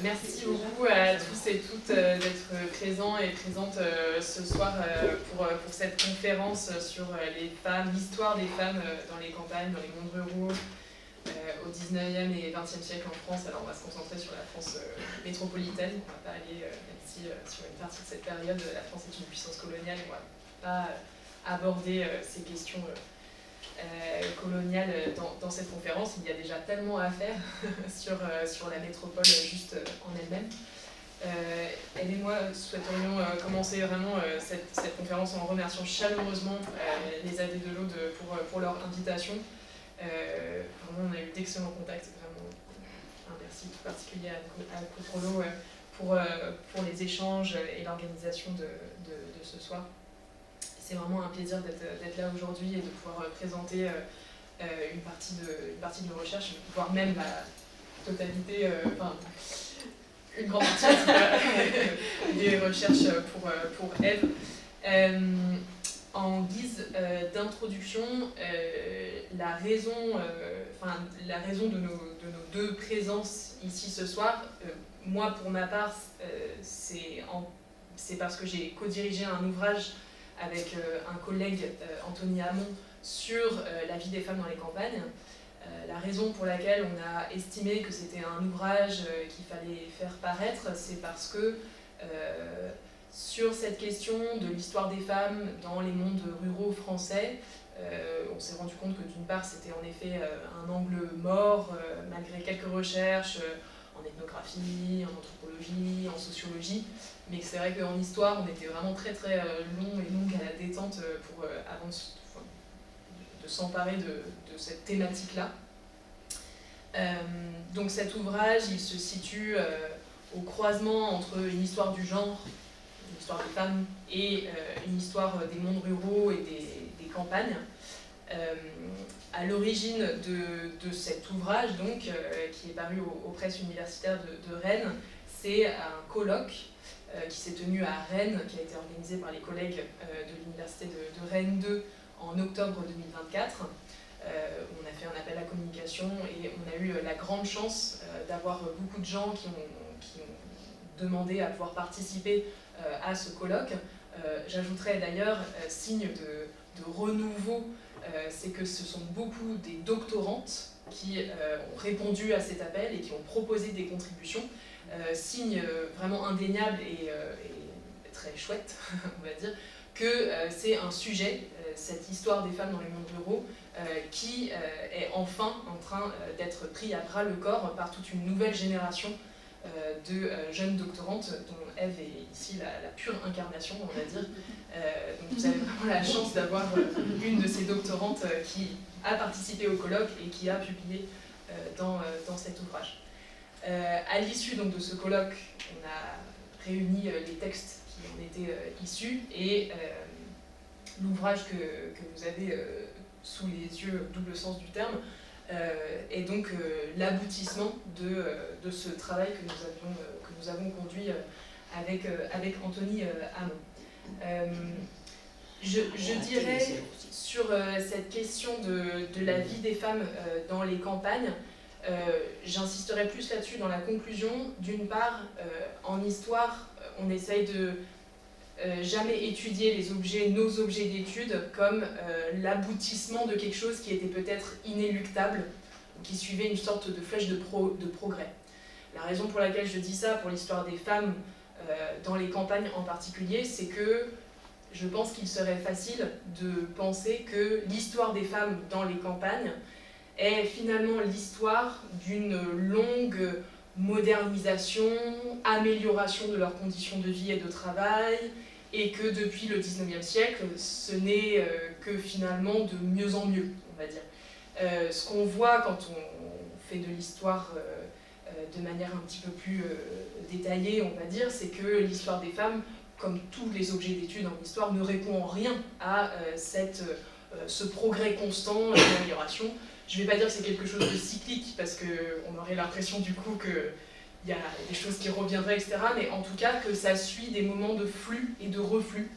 Merci beaucoup à tous et toutes d'être présents et présentes ce soir pour cette conférence sur les femmes, l'histoire des femmes dans les campagnes, dans les mondes ruraux, au 19e et 20e siècle en France. Alors on va se concentrer sur la France métropolitaine, on ne va pas aller, même si sur une partie de cette période, la France est une puissance coloniale, on ne va pas aborder ces questions coloniale dans cette conférence. Il y a déjà tellement à faire sur la métropole juste en elle-même. Elle et moi souhaiterions commencer vraiment cette conférence en remerciant chaleureusement les AD de l'Aude pour leur invitation. Vraiment, on a eu d'excellents contacts. Vraiment, un merci tout particulier à Coprolo pour les échanges et l'organisation de ce soir. C'est vraiment un plaisir d'être là aujourd'hui et de pouvoir présenter une partie de nos recherches, voire même la totalité, une grande partie des recherches pour Ève. En guise d'introduction, la raison de nos deux présences ici ce soir, moi pour ma part, c'est parce que j'ai co-dirigé un ouvrage avec un collègue, Anthony Hamon, sur la vie des femmes dans les campagnes. La raison pour laquelle on a estimé que c'était un ouvrage qu'il fallait faire paraître, c'est parce que sur cette question de l'histoire des femmes dans les mondes ruraux français, on s'est rendu compte que d'une part c'était en effet un angle mort, malgré quelques recherches en ethnographie, en anthropologie, en sociologie, mais c'est vrai qu'en histoire on était vraiment très longue à la détente avant de s'emparer de cette thématique-là. Donc cet ouvrage il se situe au croisement entre une histoire du genre, une histoire des femmes et une histoire des mondes ruraux et des campagnes. À l'origine de cet ouvrage, donc, qui est paru aux presses universitaires de Rennes, c'est un colloque qui s'est tenu à Rennes, qui a été organisé par les collègues de l'université de Rennes 2 en octobre 2024. On a fait un appel à communication et on a eu la grande chance d'avoir beaucoup de gens qui ont demandé à pouvoir participer à ce colloque. J'ajouterais d'ailleurs, signe de renouveau, c'est que ce sont beaucoup des doctorantes qui ont répondu à cet appel et qui ont proposé des contributions. Signe vraiment indéniable et très chouette, on va dire, que c'est un sujet, cette histoire des femmes dans les mondes ruraux, qui est enfin en train d'être pris à bras le corps par toute une nouvelle génération de jeunes doctorantes, dont Ève est ici la pure incarnation, on va dire. Donc vous avez vraiment la chance d'avoir une de ces doctorantes qui a participé au colloque et qui a publié dans cet ouvrage. À l'issue donc de ce colloque, on a réuni les textes qui en étaient issus et l'ouvrage que vous avez sous les yeux, double sens du terme, est donc l'aboutissement de ce travail que nous avons conduit avec Anthony Hamon. Je dirais sur cette question de la vie des femmes dans les campagnes, j'insisterai plus là-dessus dans la conclusion. D'une part, en histoire, on essaye de jamais étudier nos objets d'étude comme l'aboutissement de quelque chose qui était peut-être inéluctable, ou qui suivait une sorte de flèche de progrès. La raison pour laquelle je dis ça, pour l'histoire des femmes dans les campagnes en particulier, c'est que je pense qu'il serait facile de penser que l'histoire des femmes dans les campagnes est finalement l'histoire d'une longue modernisation, amélioration de leurs conditions de vie et de travail, et que depuis le 19e siècle, ce n'est que finalement de mieux en mieux, on va dire. Ce qu'on voit quand on fait de l'histoire de manière un petit peu plus détaillée, on va dire, c'est que l'histoire des femmes, comme tous les objets d'études en histoire, ne répond en rien à ce progrès constant d'amélioration. Je ne vais pas dire que c'est quelque chose de cyclique, parce qu'on aurait l'impression du coup qu'il y a des choses qui reviendraient, etc. Mais en tout cas, que ça suit des moments de flux et de reflux.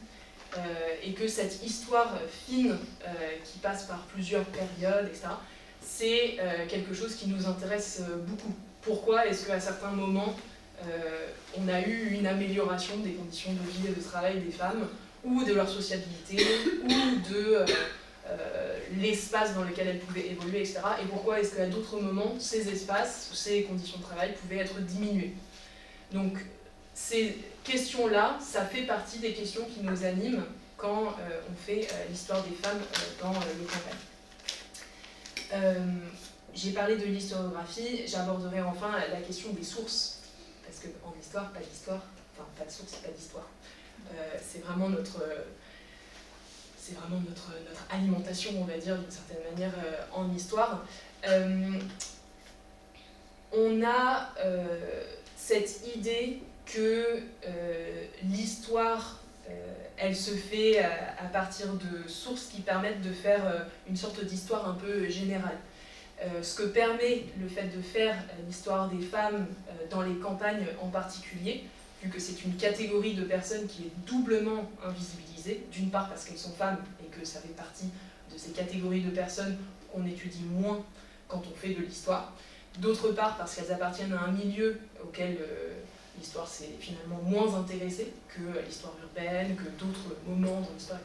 Et que cette histoire fine, qui passe par plusieurs périodes, etc., c'est quelque chose qui nous intéresse beaucoup. Pourquoi est-ce qu'à certains moments, on a eu une amélioration des conditions de vie et de travail des femmes, ou de leur sociabilité, ou de l'espace dans lequel elles pouvaient évoluer, etc. Et pourquoi est-ce qu'à d'autres moments, ces espaces, ces conditions de travail pouvaient être diminuées. Donc, ces questions-là, ça fait partie des questions qui nous animent quand on fait l'histoire des femmes dans les campagnes. J'ai parlé de l'historiographie, j'aborderai enfin la question des sources, parce qu'en histoire, pas d'histoire, enfin pas de source, pas d'histoire. C'est vraiment notre alimentation, on va dire, d'une certaine manière, en histoire. On a cette idée que l'histoire, elle se fait à partir de sources qui permettent de faire une sorte d'histoire un peu générale. Ce que permet le fait de faire l'histoire des femmes dans les campagnes en particulier, vu que c'est une catégorie de personnes qui est doublement invisibilisée, d'une part parce qu'elles sont femmes et que ça fait partie de ces catégories de personnes qu'on étudie moins quand on fait de l'histoire, d'autre part parce qu'elles appartiennent à un milieu auquel l'histoire s'est finalement moins intéressée que l'histoire urbaine, que d'autres moments dans l'histoire,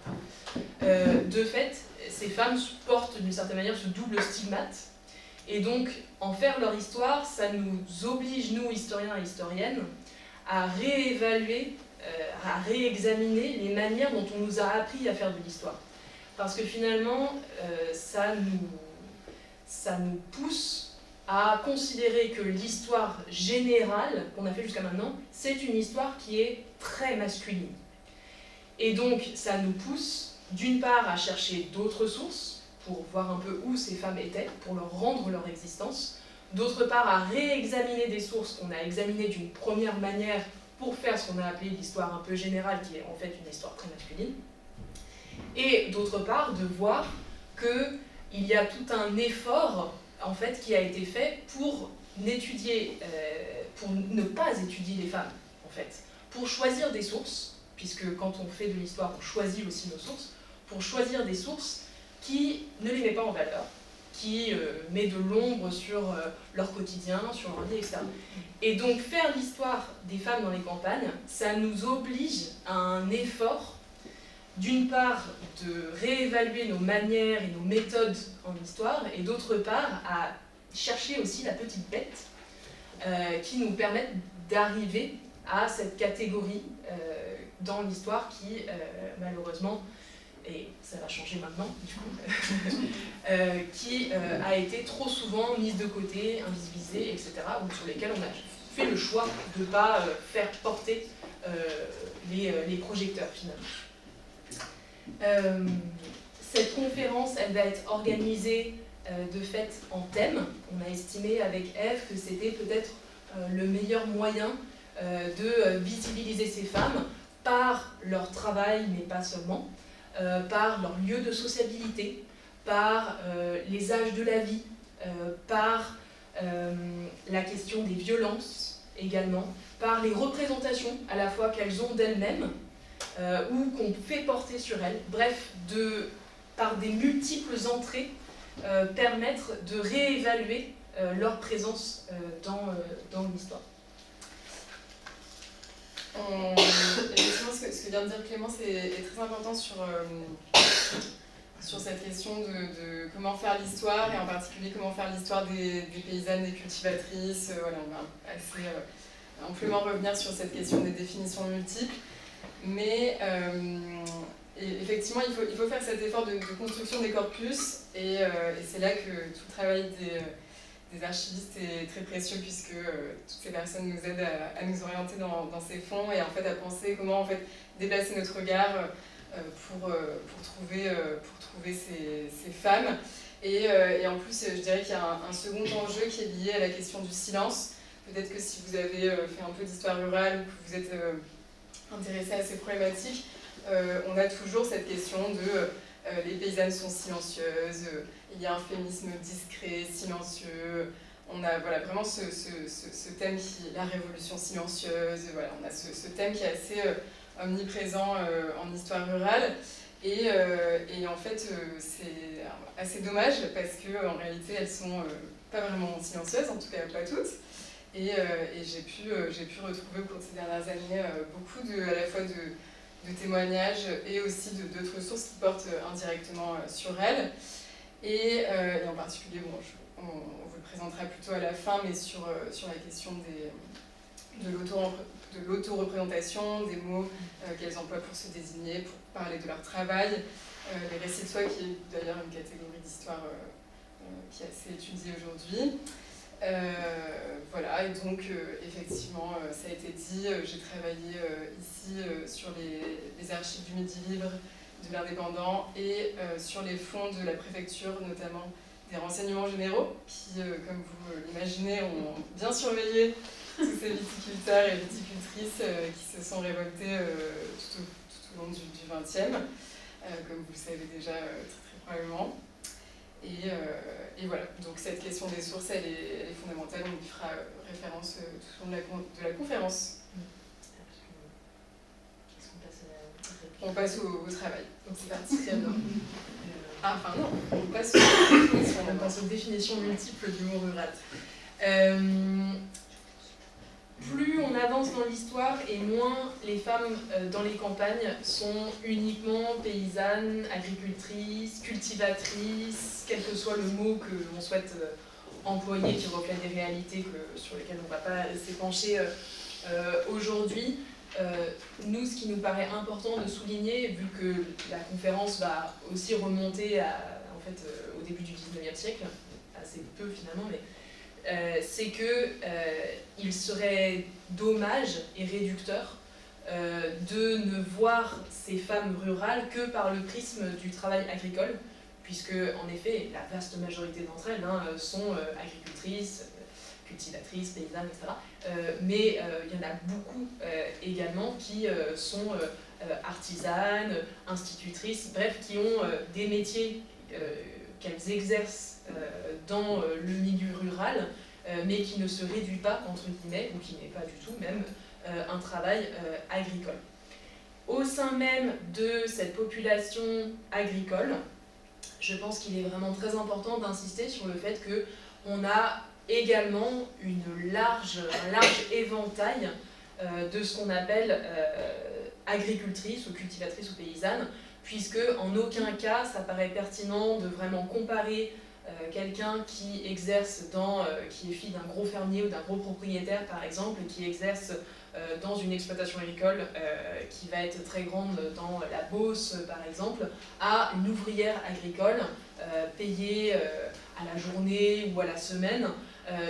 etc. De fait, ces femmes portent d'une certaine manière ce double stigmate, et donc en faire leur histoire, ça nous oblige, nous, historiens et historiennes, à réévaluer, à réexaminer les manières dont on nous a appris à faire de l'histoire. Parce que finalement, ça nous pousse à considérer que l'histoire générale qu'on a fait jusqu'à maintenant, c'est une histoire qui est très masculine. Et donc, ça nous pousse, d'une part, à chercher d'autres sources, pour voir un peu où ces femmes étaient, pour leur rendre leur existence, d'autre part, à réexaminer des sources qu'on a examinées d'une première manière pour faire ce qu'on a appelé l'histoire un peu générale, qui est en fait une histoire très masculine, et d'autre part, de voir qu'il y a tout un effort en fait, qui a été fait pour ne pas étudier les femmes, en fait, pour choisir des sources, puisque quand on fait de l'histoire, on choisit aussi nos sources, pour choisir des sources qui ne les met pas en valeur, qui met de l'ombre sur leur quotidien, sur leur vie, etc. Et donc faire l'histoire des femmes dans les campagnes, ça nous oblige à un effort, d'une part de réévaluer nos manières et nos méthodes en histoire, et d'autre part à chercher aussi la petite bête qui nous permette d'arriver à cette catégorie dans l'histoire qui, malheureusement, et ça va changer maintenant, du coup, qui a été trop souvent mise de côté, invisibilisée, etc., ou sur lesquelles on a fait le choix de ne pas faire porter les projecteurs, finalement. Cette conférence, elle va être organisée de fait en thème. On a estimé avec Eve que c'était peut-être le meilleur moyen de visibiliser ces femmes par leur travail, mais pas seulement, par leur lieu de sociabilité, par les âges de la vie, par la question des violences également, par les représentations à la fois qu'elles ont d'elles-mêmes ou qu'on fait porter sur elles, bref, par des multiples entrées, permettre de réévaluer leur présence dans l'histoire. Effectivement, ce que vient de dire Clémence est très important sur cette question de comment faire l'histoire, et en particulier comment faire l'histoire des paysannes, des cultivatrices. Voilà, on va assez amplement revenir sur cette question des définitions multiples. Mais effectivement, il faut faire cet effort de construction des corpus, et c'est là que tout le travail des archivistes est très précieux, puisque toutes ces personnes nous aident à nous orienter dans ces fonds, et en fait à penser comment en fait déplacer notre regard pour trouver ces femmes. Et en plus, je dirais qu'il y a un second enjeu qui est lié à la question du silence. Peut-être que si vous avez fait un peu d'histoire rurale, ou que vous êtes intéressé à ces problématiques, on a toujours cette question de les paysannes sont silencieuses, il y a un féminisme discret, silencieux, on a voilà, vraiment ce thème qui est la révolution silencieuse, voilà, on a ce thème qui est assez omniprésent en histoire rurale, et en fait c'est assez dommage parce qu'en réalité elles sont pas vraiment silencieuses, en tout cas pas toutes. Et j'ai pu retrouver au cours de ces dernières années beaucoup à la fois de témoignages et aussi d'autres sources qui portent indirectement sur elles. Et en particulier, bon, on vous le présentera plutôt à la fin, mais sur la question de l'auto-représentation, des mots qu'elles emploient pour se désigner, pour parler de leur travail. Les récits de soi, qui est d'ailleurs une catégorie d'histoire qui est assez étudiée aujourd'hui. Voilà, et donc effectivement, ça a été dit, j'ai travaillé ici sur les archives du Midi Libre, de l'Indépendant, et sur les fonds de la préfecture, notamment des renseignements généraux, qui, comme vous l'imaginez, ont bien surveillé tous ces viticulteurs et viticultrices qui se sont révoltés tout au long du XXe, comme vous le savez déjà très probablement. Et voilà, donc cette question des sources, elle est fondamentale, on y fera référence tout au long de la conférence. On passe au travail. Donc c'est parti, très bien. Enfin non, on passe aux définitions multiples du mot rural. Plus on avance dans l'histoire et moins les femmes dans les campagnes sont uniquement paysannes, agricultrices, cultivatrices, quel que soit le mot que l'on souhaite employer qui reflète des réalités sur lesquelles on ne va pas s'épancher aujourd'hui. Nous, ce qui nous paraît important de souligner, vu que la conférence va aussi remonter au début du 19e siècle, assez peu finalement, mais c'est qu'il serait dommage et réducteur de ne voir ces femmes rurales que par le prisme du travail agricole, puisque en effet la vaste majorité d'entre elles sont agricultrices, cultivatrices, paysannes, etc. Mais il y en a beaucoup également qui sont artisanes, institutrices, bref, qui ont des métiers qu'elles exercent dans le milieu rural, mais qui ne se réduit pas, entre guillemets, ou qui n'est pas du tout même, un travail agricole. Au sein même de cette population agricole, je pense qu'il est vraiment très important d'insister sur le fait qu'on a également un large éventail de ce qu'on appelle agricultrice ou cultivatrice ou paysanne, puisque en aucun cas ça paraît pertinent de vraiment comparer quelqu'un qui exerce qui est fille d'un gros fermier ou d'un gros propriétaire par exemple, qui exerce dans une exploitation agricole qui va être très grande dans la Beauce par exemple, à une ouvrière agricole payée à la journée ou à la semaine,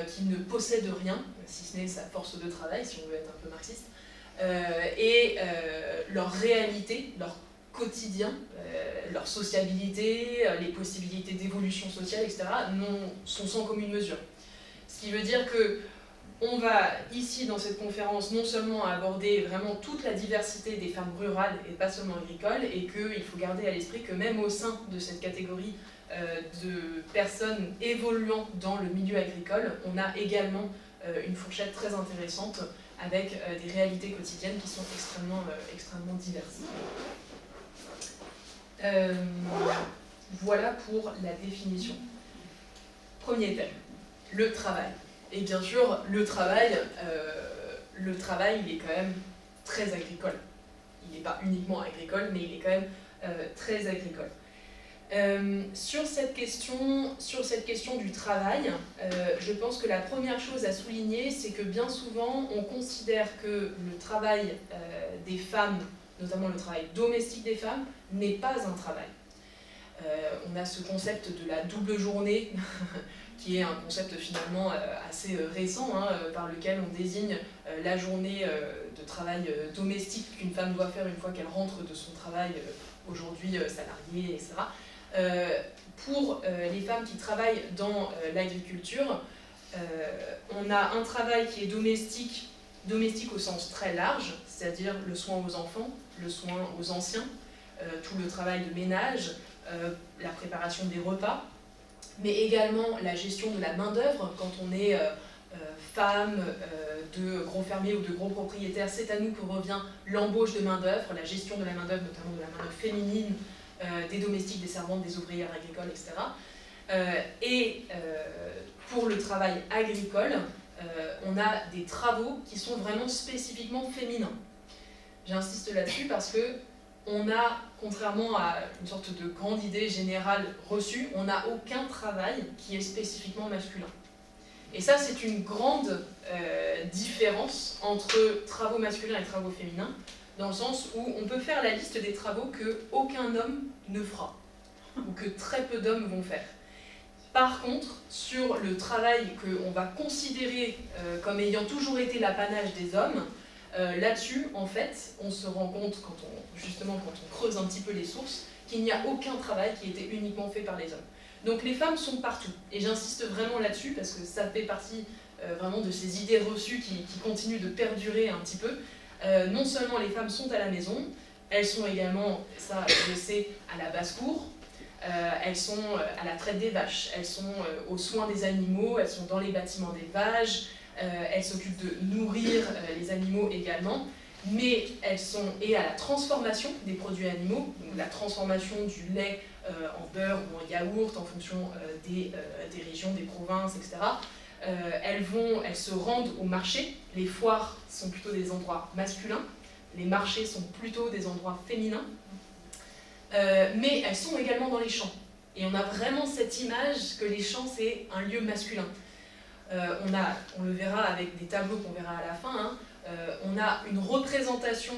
qui ne possède rien, si ce n'est sa force de travail, si on veut être un peu marxiste, et leur réalité, leur quotidien, leur sociabilité, les possibilités d'évolution sociale, etc., sont sans commune mesure. Ce qui veut dire que on va ici dans cette conférence non seulement aborder vraiment toute la diversité des femmes rurales et pas seulement agricoles, et qu'il faut garder à l'esprit que même au sein de cette catégorie de personnes évoluant dans le milieu agricole, on a également une fourchette très intéressante avec des réalités quotidiennes qui sont extrêmement diverses. Voilà pour la définition. Premier thème, le travail. Et bien sûr, le travail, il est quand même très agricole. Il n'est pas uniquement agricole, mais il est quand même très agricole. Sur cette question du travail, je pense que la première chose à souligner, c'est que bien souvent, on considère que le travail des femmes, notamment le travail domestique des femmes, n'est pas un travail. On a ce concept de la double journée, qui est un concept finalement assez récent, par lequel on désigne la journée de travail domestique qu'une femme doit faire une fois qu'elle rentre de son travail aujourd'hui salarié, etc. Pour les femmes qui travaillent dans l'agriculture, on a un travail qui est domestique au sens très large, c'est-à-dire le soin aux enfants, le soin aux anciens, tout le travail de ménage, la préparation des repas, mais également la gestion de la main-d'œuvre. Quand on est femme de gros fermiers ou de gros propriétaires, c'est à nous que revient l'embauche de main-d'œuvre, la gestion de la main-d'œuvre, notamment de la main-d'œuvre féminine, des domestiques, des servantes, des ouvrières agricoles, etc. Et pour le travail agricole, on a des travaux qui sont vraiment spécifiquement féminins. J'insiste là-dessus parce que on a, contrairement à une sorte de grande idée générale reçue, on n'a aucun travail qui est spécifiquement masculin. Et ça, c'est une grande différence entre travaux masculins et travaux féminins, dans le sens où on peut faire la liste des travaux qu'aucun homme ne fera, ou que très peu d'hommes vont faire. Par contre, sur le travail qu'on va considérer comme ayant toujours été l'apanage des hommes, là-dessus, en fait, on se rend compte, quand on creuse un petit peu les sources, qu'il n'y a aucun travail qui était uniquement fait par les hommes. Donc les femmes sont partout, et j'insiste vraiment là-dessus, parce que ça fait partie vraiment de ces idées reçues qui continuent de perdurer un petit peu. Non seulement les femmes sont à la maison, elles sont également, ça je le sais, à la basse-cour, elles sont à la traite des vaches, elles sont aux soins des animaux, elles sont dans les bâtiments d'élevage, elles s'occupent de nourrir les animaux également, mais elles sont et à la transformation des produits animaux, donc la transformation du lait en beurre ou en yaourt en fonction des régions, des provinces, etc. Elles se rendent au marché, les foires sont plutôt des endroits masculins, les marchés sont plutôt des endroits féminins, mais elles sont également dans les champs. Et on a vraiment cette image que les champs c'est un lieu masculin. On le verra avec des tableaux qu'on verra à la fin, hein, on a une représentation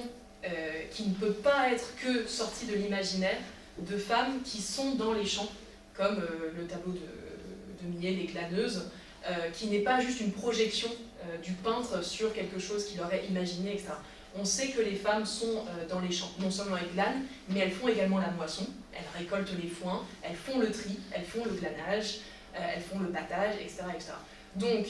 qui ne peut pas être que sortie de l'imaginaire de femmes qui sont dans les champs, comme le tableau de Millet, les glaneuses, qui n'est pas juste une projection du peintre sur quelque chose qu'il aurait imaginé, etc. On sait que les femmes sont dans les champs, non seulement elles glanent, mais elles font également la moisson, elles récoltent les foins, elles font le tri, elles font le glanage, elles font le battage, etc. etc. Donc,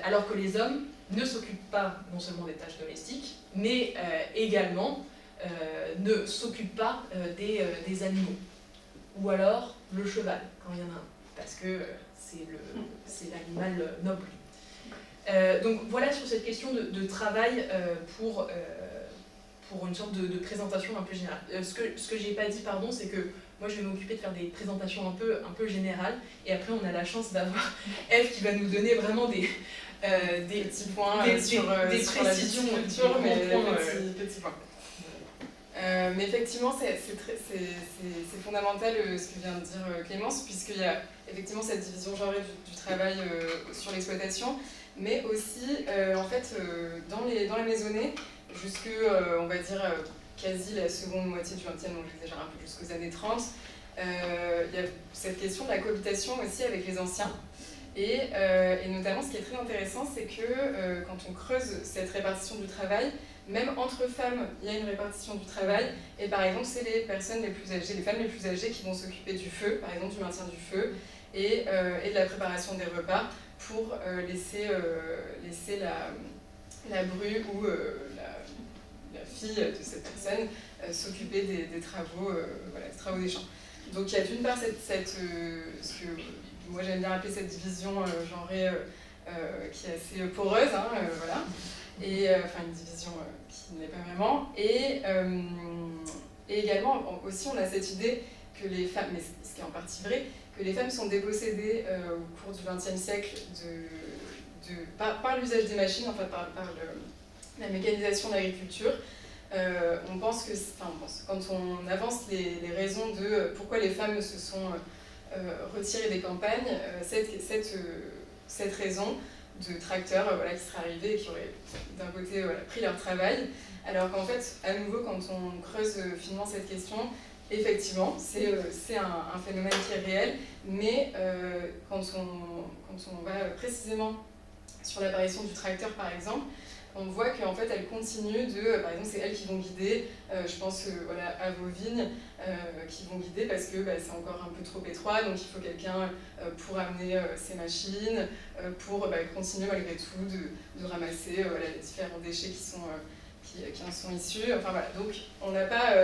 alors que les hommes ne s'occupent pas non seulement des tâches domestiques, mais également ne s'occupent pas des animaux. Ou alors le cheval, quand il y en a un, parce que c'est l'animal noble. Donc voilà sur cette question de travail pour une sorte de présentation un peu générale. Ce que j'ai pas dit, pardon, c'est que moi je vais m'occuper de faire des présentations un peu générales, et après on a la chance d'avoir Eve qui va nous donner vraiment des petits points des sur précisions, la culture, mais petits points. Mais effectivement, c'est fondamental ce que vient de dire Clémence, puisqu'il y a effectivement cette division genrée du travail sur l'exploitation, mais aussi en fait dans les maisonnées, jusque on va dire quasi la seconde moitié du XXe, donc j'exagère un peu jusqu'aux années 30, il y a cette question de la cohabitation aussi avec les anciens. Et notamment, ce qui est très intéressant, c'est que quand on creuse cette répartition du travail, même entre femmes, il y a une répartition du travail. Et par exemple, c'est les personnes les plus âgées, les femmes les plus âgées qui vont s'occuper du feu, par exemple du maintien du feu, et de la préparation des repas pour laisser la bru ou la fille de cette personne s'occuper des travaux, des travaux des champs. Donc il y a d'une part ce que moi j'aime bien appeler cette division genrée qui est assez poreuse, hein, voilà. Et enfin une division qui ne l'est pas vraiment. Et également aussi on a cette idée que les femmes, mais ce qui est en partie vrai, que les femmes sont dépossédées au cours du XXe siècle par l'usage des machines, en fait par la mécanisation de l'agriculture. On pense que, quand on avance les raisons de pourquoi les femmes se sont retirées des campagnes, cette raison de tracteurs qui seraient arrivés et qui auraient d'un côté pris leur travail, alors qu'en fait, à nouveau, quand on creuse finement cette question, effectivement, c'est un phénomène qui est réel, mais quand on va précisément sur l'apparition du tracteur, par exemple, on voit qu'en fait, elles continuent par exemple, c'est elles qui vont guider, je pense à vos vignes, qui vont guider parce que c'est encore un peu trop étroit, donc il faut quelqu'un pour amener ces machines, pour continuer malgré tout de ramasser les différents déchets qui en sont issus. Enfin voilà, donc on n'a pas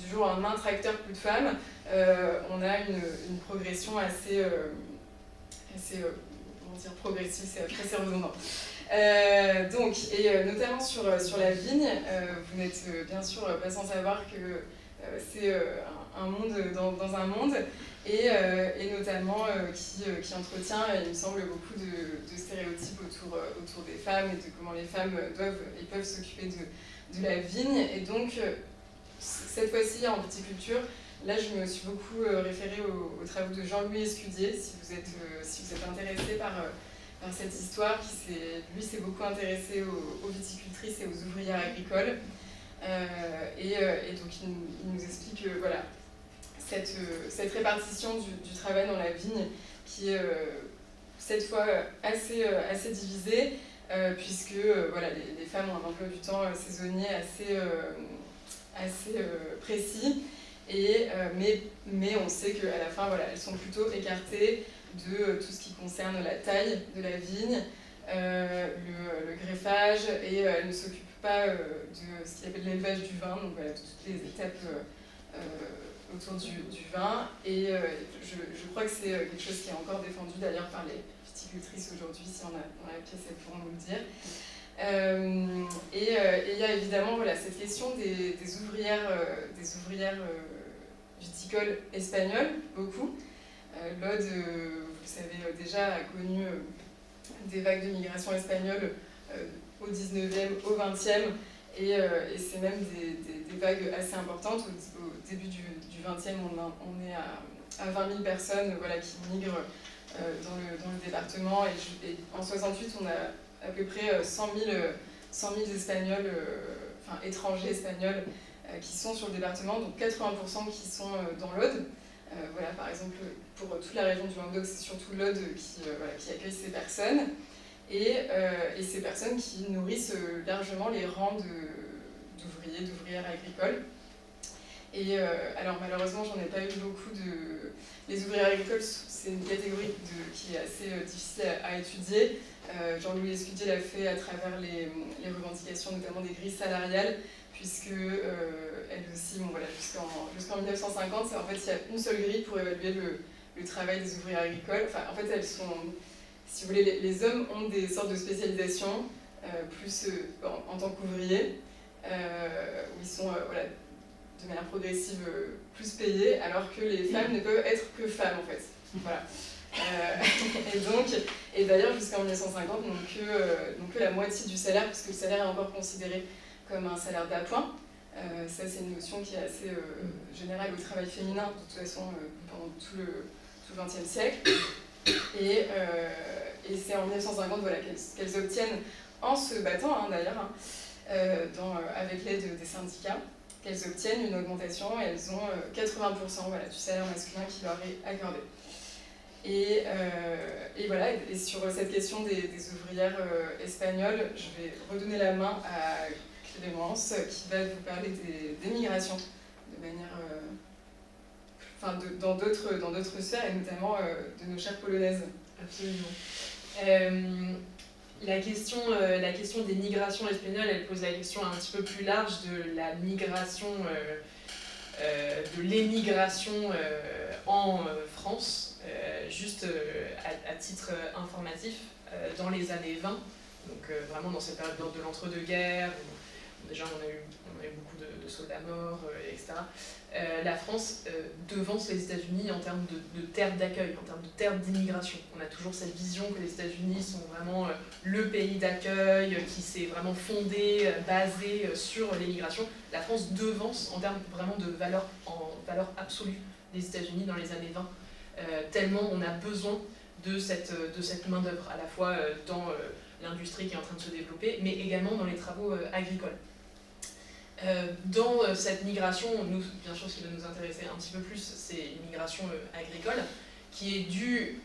du jour au lendemain tracteur, plus de femmes, on a une progression assez comment dire, progressive, c'est redondant. Donc, et notamment sur la vigne, vous n'êtes bien sûr pas sans savoir que c'est un monde dans un monde, et notamment qui entretient, il me semble, beaucoup de stéréotypes autour des femmes et de comment les femmes doivent et peuvent s'occuper de la vigne. Et donc, cette fois-ci, en viticulture, là, je me suis beaucoup référée aux travaux de Jean-Louis Escudier, si vous êtes intéressé par cette histoire, lui s'est beaucoup intéressé aux viticultrices et aux ouvrières agricoles. Et donc, il nous explique voilà, cette répartition du travail dans la vigne qui est cette fois assez divisée, puisque voilà, les femmes ont un emploi du temps saisonnier assez précis, mais on sait qu'à la fin, voilà, elles sont plutôt écartées de tout ce qui concerne la taille de la vigne, le greffage, et elles ne s'occupent pas de ce qu'il appelle l'élevage du vin, donc voilà, toutes les étapes autour du vin. Et je crois que c'est quelque chose qui est encore défendu d'ailleurs par les viticultrices aujourd'hui, si on a la pièce, elles pourront nous le dire. Et il y a évidemment voilà, cette question des ouvrières viticoles espagnoles, beaucoup. L'Aude, vous le savez déjà, a connu des vagues de migration espagnole au 19e, au 20e, et c'est même des vagues assez importantes. Au début du 20e, on est à 20 000 personnes voilà, qui migrent dans le département, et en 68, on a à peu près 100 000 Espagnols, enfin étrangers espagnols, qui sont sur le département, donc 80% qui sont dans l'Aude. Voilà, par exemple, pour toute la région du Languedoc, c'est surtout l'Aude qui accueille ces personnes, et ces personnes qui nourrissent largement les rangs d'ouvriers, d'ouvrières agricoles. Et alors malheureusement, j'en ai pas eu beaucoup de... Les ouvrières agricoles, c'est une catégorie qui est assez difficile à étudier. Jean-Louis Escudier l'a fait à travers les revendications, notamment des grilles salariales, puisque elles aussi, bon, voilà, jusqu'en 1950, en fait, il y a une seule grille pour évaluer le travail des ouvrières agricoles. Enfin, en fait, elles sont, si vous voulez, les hommes ont des sortes de spécialisations, plus en tant qu'ouvriers, où ils sont voilà, de manière progressive plus payés, alors que les femmes ne peuvent être que femmes, en fait. Voilà. Et d'ailleurs, jusqu'en 1950, donc que la moitié du salaire, puisque le salaire est encore considéré comme un salaire d'appoint. Ça, c'est une notion qui est assez générale au travail féminin, de toute façon, pendant tout le XXe siècle. Et c'est en 1950 voilà, qu'elles obtiennent, en se battant d'ailleurs, avec l'aide des syndicats, qu'elles obtiennent une augmentation, et elles ont 80% voilà, du salaire masculin qui leur est accordé. Et voilà, et sur cette question des ouvrières espagnoles, je vais redonner la main à Clémence, qui va vous parler des migrations de manière, dans d'autres sphères, et notamment de nos chères polonaises. Absolument. La question des migrations espagnoles, elle pose la question un petit peu plus large de la migration, de l'émigration en France, juste à titre informatif, dans les années 20, donc vraiment dans cette période de l'entre-deux-guerres, où déjà on a eu beaucoup de soldats morts, etc. La France devance les États-Unis en termes de terres d'accueil, en termes de terres d'immigration. On a toujours cette vision que les États-Unis sont vraiment le pays d'accueil, qui s'est vraiment fondé, basé sur l'émigration. La France devance en termes vraiment de valeur absolue les États-Unis dans les années 20, tellement on a besoin de cette main-d'œuvre, à la fois dans l'industrie qui est en train de se développer, mais également dans les travaux agricoles. Dans cette migration, nous, bien sûr, ce qui va nous intéresser un petit peu plus, c'est une migration agricole, qui est due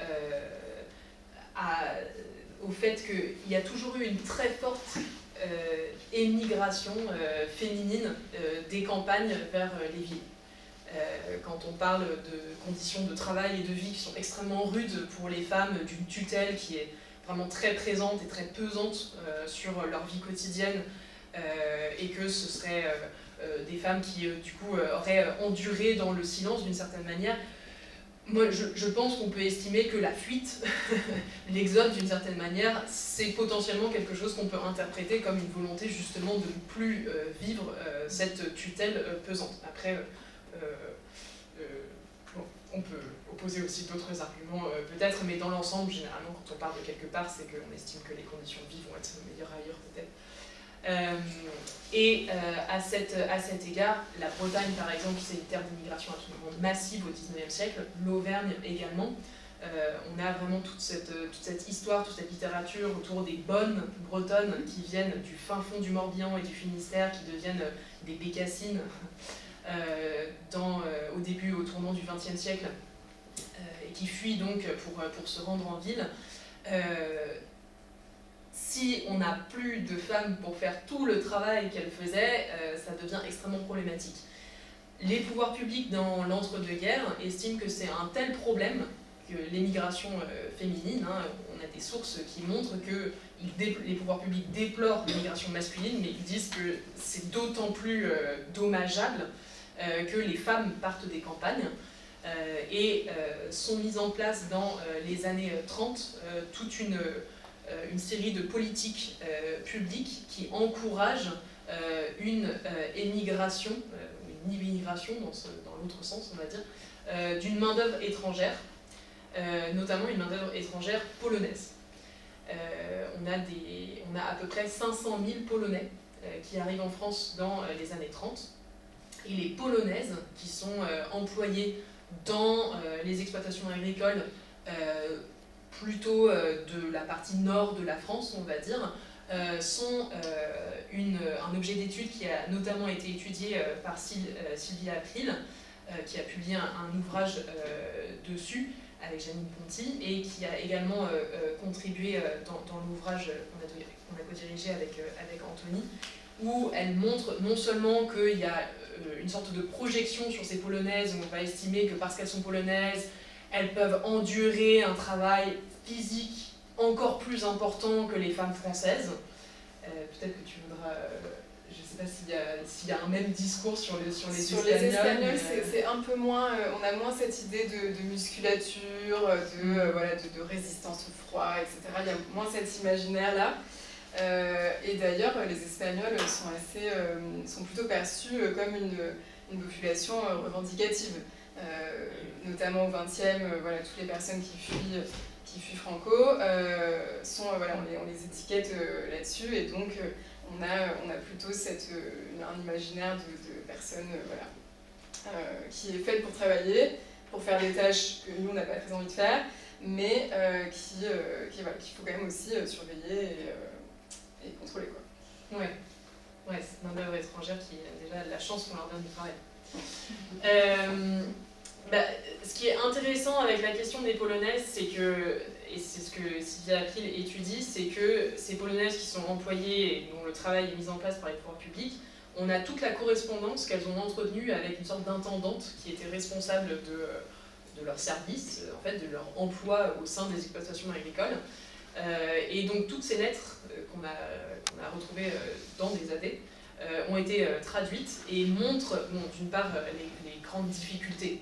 au fait qu'il y a toujours eu une très forte émigration féminine des campagnes vers les villes. Quand on parle de conditions de travail et de vie qui sont extrêmement rudes pour les femmes, d'une tutelle qui est vraiment très présente et très pesante sur leur vie quotidienne, et que ce seraient des femmes qui, du coup, auraient enduré dans le silence d'une certaine manière, Moi, je pense qu'on peut estimer que la fuite, l'exode d'une certaine manière, c'est potentiellement quelque chose qu'on peut interpréter comme une volonté justement de ne plus vivre cette tutelle pesante. Après, bon, on peut opposer aussi d'autres arguments peut-être, mais dans l'ensemble, généralement, quand on part de quelque part, c'est qu'on estime que les conditions de vie vont être meilleures ailleurs peut-être. À cet égard, la Bretagne, par exemple, c'est une terre d'immigration absolument massive au XIXe siècle, l'Auvergne également. On a vraiment toute cette histoire, toute cette littérature autour des bonnes bretonnes qui viennent du fin fond du Morbihan et du Finistère, qui deviennent des bécassines au début, au tournant du XXe siècle, et qui fuient donc pour se rendre en ville. Si on n'a plus de femmes pour faire tout le travail qu'elles faisaient, ça devient extrêmement problématique. Les pouvoirs publics dans l'entre-deux-guerres estiment que c'est un tel problème que l'émigration féminine, on a des sources qui montrent que les pouvoirs publics déplorent l'émigration masculine, mais ils disent que c'est d'autant plus dommageable que les femmes partent des campagnes et sont mises en place dans les années 30 toute une série de politiques publiques qui encouragent une émigration, une immigration dans l'autre sens, on va dire, d'une main-d'œuvre étrangère, notamment une main-d'œuvre étrangère polonaise. On a à peu près 500 000 Polonais qui arrivent en France dans les années 30, et les Polonaises qui sont employées dans les exploitations agricoles plutôt de la partie nord de la France, on va dire, sont un objet d'étude qui a notamment été étudié par Sylvia April, qui a publié un ouvrage dessus avec Janine Ponty, et qui a également contribué dans l'ouvrage qu'on a co-dirigé avec Anthony, où elle montre non seulement qu'il y a une sorte de projection sur ces Polonaises, où on va estimer que parce qu'elles sont polonaises, elles peuvent endurer un travail physique encore plus important que les femmes françaises. Peut-être que tu voudras... je ne sais pas s'il y a un même discours sur les Espagnols. Sur les Espagnols, c'est un peu moins... on a moins cette idée de musculature, de résistance au froid, etc. Il y a moins cet imaginaire-là. Et d'ailleurs, les Espagnols sont plutôt perçus comme une population revendicative. Notamment au XXe, toutes les personnes qui fuient Franco, on les étiquette là-dessus, et donc on a plutôt un imaginaire de personnes qui est faite pour travailler, pour faire des tâches que nous on n'a pas très envie de faire, mais qu'il faut quand même aussi surveiller et contrôler, quoi. Ouais, c'est une main-d'œuvre étrangère qui a déjà la chance qu'on leur donne du travail. Ce qui est intéressant avec la question des Polonaises, c'est que, et c'est ce que Sylvia April étudie, c'est que ces Polonaises qui sont employées et dont le travail est mis en place par les pouvoirs publics, on a toute la correspondance qu'elles ont entretenue avec une sorte d'intendante qui était responsable de leur service, en fait, de leur emploi au sein des exploitations agricoles. Et donc toutes ces lettres qu'on a retrouvées dans des AD ont été traduites et montrent, d'une part, les grandes difficultés,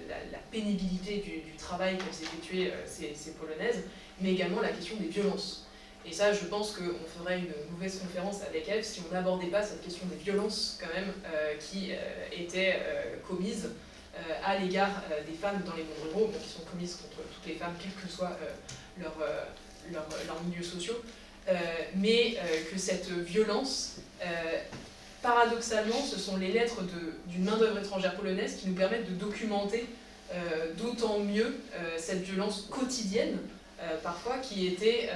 la pénibilité du travail qu'elles effectuaient, ces Polonaises, mais également la question des violences. Et ça, je pense qu'on ferait une mauvaise conférence avec elles si on n'abordait pas cette question des violences, quand même, qui étaient commises à l'égard des femmes dans les mondes ruraux, qui sont commises contre toutes les femmes, quels que soient leurs milieux sociaux, mais que cette violence, paradoxalement, ce sont les lettres d'une main-d'œuvre étrangère polonaise qui nous permettent de documenter d'autant mieux cette violence quotidienne, parfois, qui était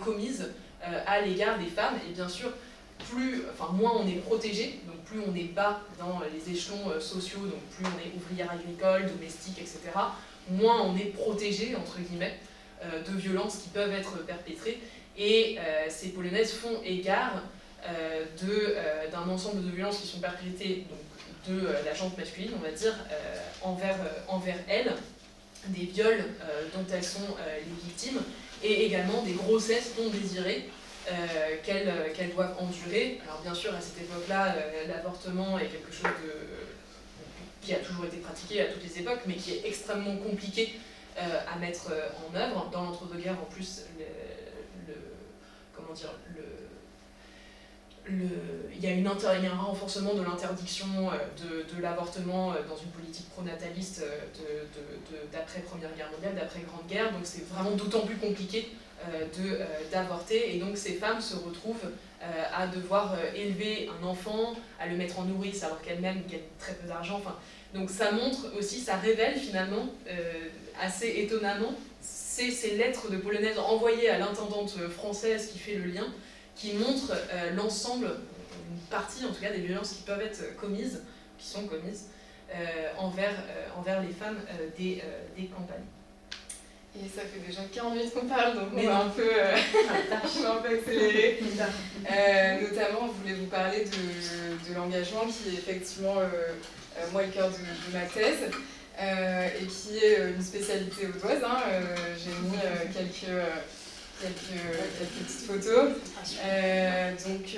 commise à l'égard des femmes. Et bien sûr, moins on est protégé, donc plus on est bas dans les échelons sociaux, donc plus on est ouvrière agricole, domestique, etc., moins on est protégé, entre guillemets, de violences qui peuvent être perpétrées. Et ces Polonaises font égard d'un ensemble de violences qui sont perpétrées de la gente masculine, on va dire, envers elles, des viols dont elles sont les victimes, et également des grossesses non désirées qu'elles doivent endurer. Alors bien sûr, à cette époque-là, l'avortement est quelque chose qui a toujours été pratiqué à toutes les époques, mais qui est extrêmement compliqué à mettre en œuvre. Dans l'entre-deux-guerres, en plus, comment dire, il y a un renforcement de l'interdiction de l'avortement dans une politique pronataliste d'après Première Guerre mondiale, d'après Grande Guerre, donc c'est vraiment d'autant plus compliqué d'avorter, et donc ces femmes se retrouvent à devoir élever un enfant, à le mettre en nourrice alors qu'elles-mêmes gagnent très peu d'argent. Enfin, donc ça montre aussi, ça révèle finalement, assez étonnamment, c'est ces lettres de Polonaise envoyées à l'intendante française qui fait le lien, qui montre l'ensemble, une partie en tout cas des violences qui peuvent être commises, qui sont commises envers les femmes des campagnes. Et ça fait déjà 40 minutes qu'on parle, donc on va un peu accélérer. Notamment, je voulais vous parler de l'engagement qui est effectivement, moi, le cœur de ma thèse, et qui est une spécialité audoise. J'ai mis quelques petites photos. Donc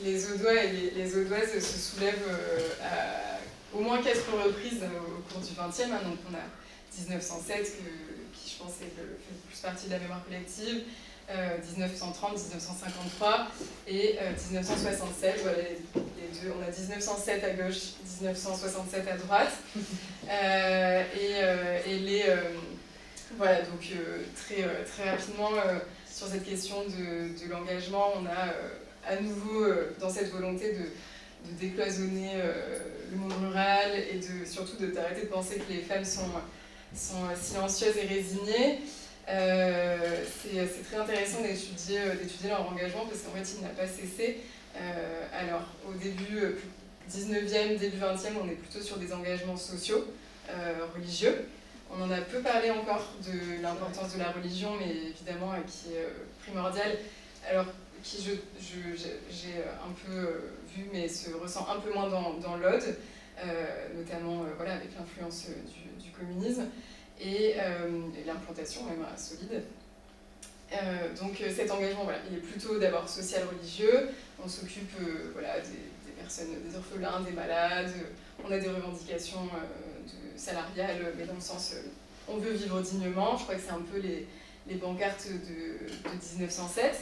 les Audois et les Audoises se soulèvent au moins 4 reprises au cours du XXe. Donc on a 1907, qui je pense fait le plus partie de la mémoire collective, 1930, 1953 et 1967. Voilà, les deux. On a 1907 à gauche, 1967 à droite. Voilà, donc très rapidement, sur cette question de l'engagement, on a à nouveau dans cette volonté de décloisonner le monde rural et surtout d'arrêter de penser que les femmes sont silencieuses et résignées. C'est très intéressant d'étudier leur engagement parce qu'en fait il n'a pas cessé. Alors au début 19e, début 20e, on est plutôt sur des engagements sociaux, religieux. On en a peu parlé encore de l'importance de la religion, mais évidemment qui est primordiale, alors qui j'ai un peu vu mais se ressent un peu moins dans l'Aude, notamment voilà, avec l'influence du communisme et l'implantation même solide. Donc cet engagement, voilà, il est plutôt d'abord social-religieux. On s'occupe voilà, des personnes, des orphelins, des malades. On a des revendications salariales, mais dans le sens on veut vivre dignement. Je crois que c'est un peu les pancartes de 1907.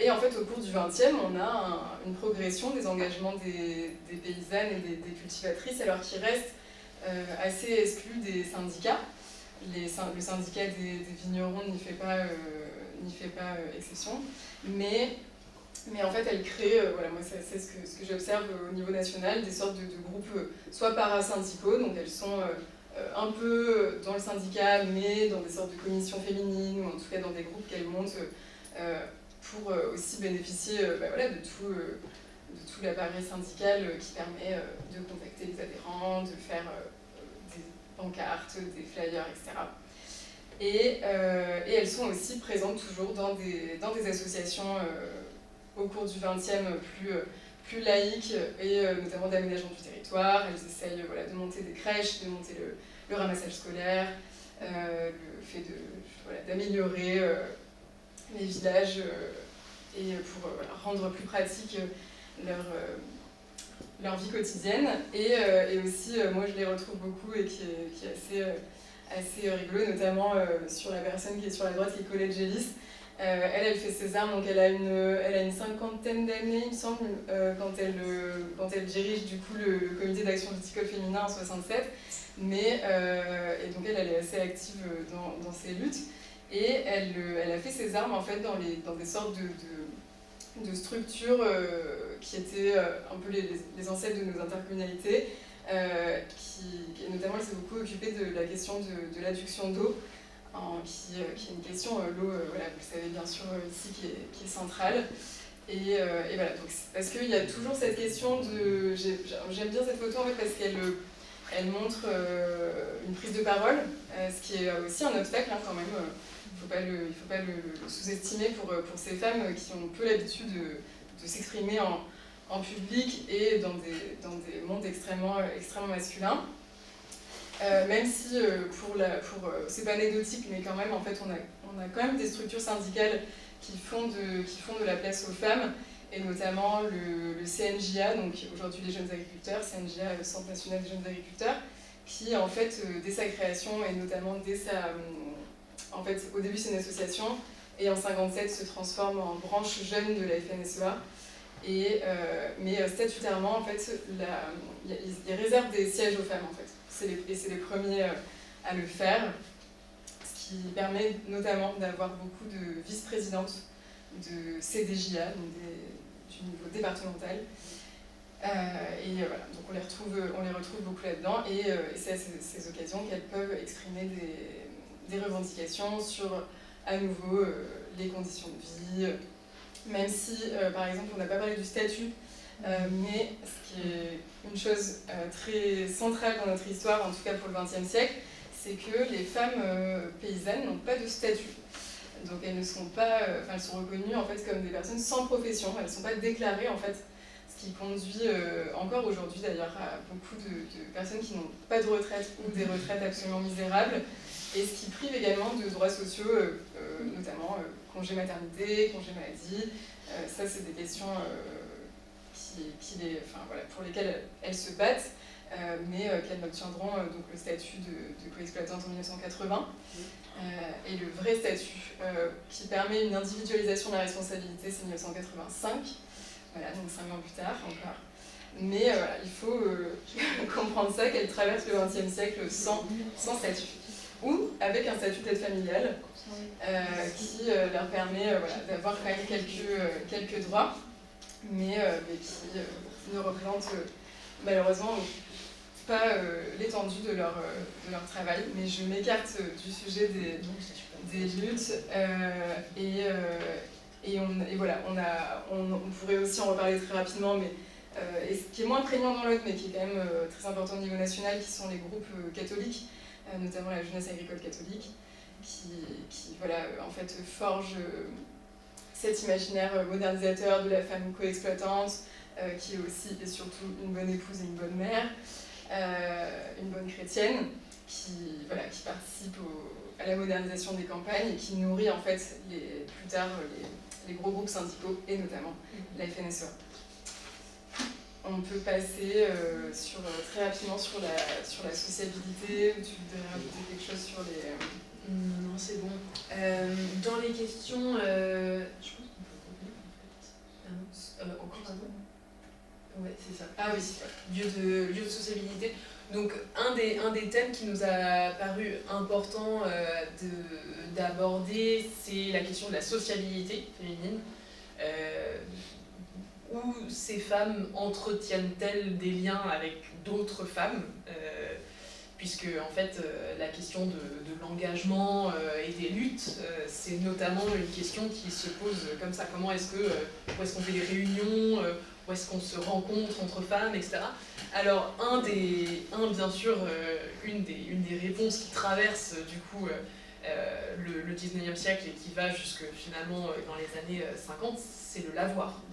Et en fait, au cours du XXe, on a une progression des engagements des paysannes et des cultivatrices, alors qu'ils restent assez exclus des syndicats. Le syndicat des vignerons n'y fait pas exception, mais en fait elle crée, voilà, moi c'est ce que j'observe au niveau national, des sortes de groupes soit parasyndicaux, donc elles sont un peu dans le syndicat mais dans des sortes de commissions féminines, ou en tout cas dans des groupes qu'elles montent pour aussi bénéficier voilà, de tout l'appareil syndical qui permet de contacter les adhérents, de faire des pancartes, des flyers, etc. Et elles sont aussi présentes toujours dans des associations au cours du XXe plus laïques, et notamment d'aménagement du territoire. Elles essayent voilà, de monter des crèches, de monter le ramassage scolaire, le fait d'améliorer les villages et pour rendre plus pratique leur vie quotidienne. Et aussi, moi je les retrouve beaucoup et qui est assez rigolo, notamment sur la personne qui est sur la droite, qui est Colette Gélis. Elle fait ses armes, donc elle a une cinquantaine d'années, il me semble, quand elle dirige du coup le comité d'action viticole féminin en 67. Et donc elle est assez active dans ces luttes. Et elle a fait ses armes en fait dans des sortes de structures qui étaient un peu les ancêtres de nos intercommunalités, qui notamment elle s'est beaucoup occupée de la question de l'adduction d'eau, qui est une question, l'eau, voilà, vous le savez bien sûr ici, qui est centrale. Et voilà, donc, parce qu'il y a toujours cette question de... J'aime bien cette photo en fait parce qu'elle montre une prise de parole, ce qui est aussi un obstacle quand même. Il ne faut pas le sous-estimer pour ces femmes qui ont peu l'habitude de s'exprimer en public et dans des mondes extrêmement masculins. Même si, c'est pas anecdotique, mais quand même, en fait, on a quand même des structures syndicales qui font de la place aux femmes. et notamment le CNJA, donc aujourd'hui les jeunes agriculteurs, CNJA, le Centre national des jeunes agriculteurs, qui en fait, dès sa création et notamment dès sa... En fait, au début c'est une association, et en 1957 se transforme en branche jeune de la FNSEA. Mais statutairement, en fait, ils réservent des sièges aux femmes, en fait. Et c'est les premiers à le faire, ce qui permet notamment d'avoir beaucoup de vice-présidentes de CDJA, donc du niveau départemental. Voilà, donc on les retrouve beaucoup là-dedans, et c'est à ces occasions qu'elles peuvent exprimer des revendications sur, à nouveau, les conditions de vie, même si, par exemple, on n'a pas parlé du statut, mais ce qui est une chose très centrale dans notre histoire, en tout cas pour le XXe siècle, c'est que les femmes paysannes n'ont pas de statut. Donc elles ne sont pas, elles sont reconnues en fait comme des personnes sans profession, elles ne sont pas déclarées en fait, ce qui conduit encore aujourd'hui d'ailleurs à beaucoup de personnes qui n'ont pas de retraite ou des retraites absolument misérables, et ce qui prive également de droits sociaux, notamment congé maternité, congé maladie. Ça c'est des questions pour lesquelles elles se battent, mais qu'elles n'obtiendront donc le statut de coexploitante en 1980. Et le vrai statut qui permet une individualisation de la responsabilité, c'est 1985, voilà, donc 5 ans plus tard encore. Mais il faut comprendre ça, qu'elles traversent le XXe siècle sans statut, ou avec un statut d'aide familiale qui leur permet d'avoir quand même quelques droits, mais qui ne représente malheureusement pas l'étendue de leur travail. Mais je m'écarte du sujet des luttes, et voilà, on pourrait aussi en reparler très rapidement, mais et ce qui est moins prégnant dans l'autre, mais qui est quand même très important au niveau national, qui sont les groupes catholiques, notamment la jeunesse agricole catholique, qui voilà, en fait, forge cet imaginaire modernisateur de la femme coexploitante, qui est aussi et surtout une bonne épouse et une bonne mère, une bonne chrétienne, qui participe à la modernisation des campagnes et qui nourrit en fait plus tard les gros groupes syndicaux et notamment la FNSEA. On peut passer très rapidement sur la sociabilité, ou tu voudrais rajouter quelque chose sur les... Non, c'est bon. Dans les questions, je pense qu'on peut revenir en fait. Encore avant. Ouais, c'est ça. Ah oui, lieu de sociabilité. Donc un des thèmes qui nous a paru important d'aborder, c'est la question de la sociabilité féminine. Où ces femmes entretiennent-elles des liens avec d'autres femmes, puisque en fait la question de l'engagement et des luttes, c'est notamment une question qui se pose comme ça. Où est-ce qu'on fait des réunions, où est-ce qu'on se rencontre entre femmes, etc. Alors bien sûr, une des réponses qui traverse du coup le 19e siècle et qui va jusque finalement dans les années 50, c'est le lavoir.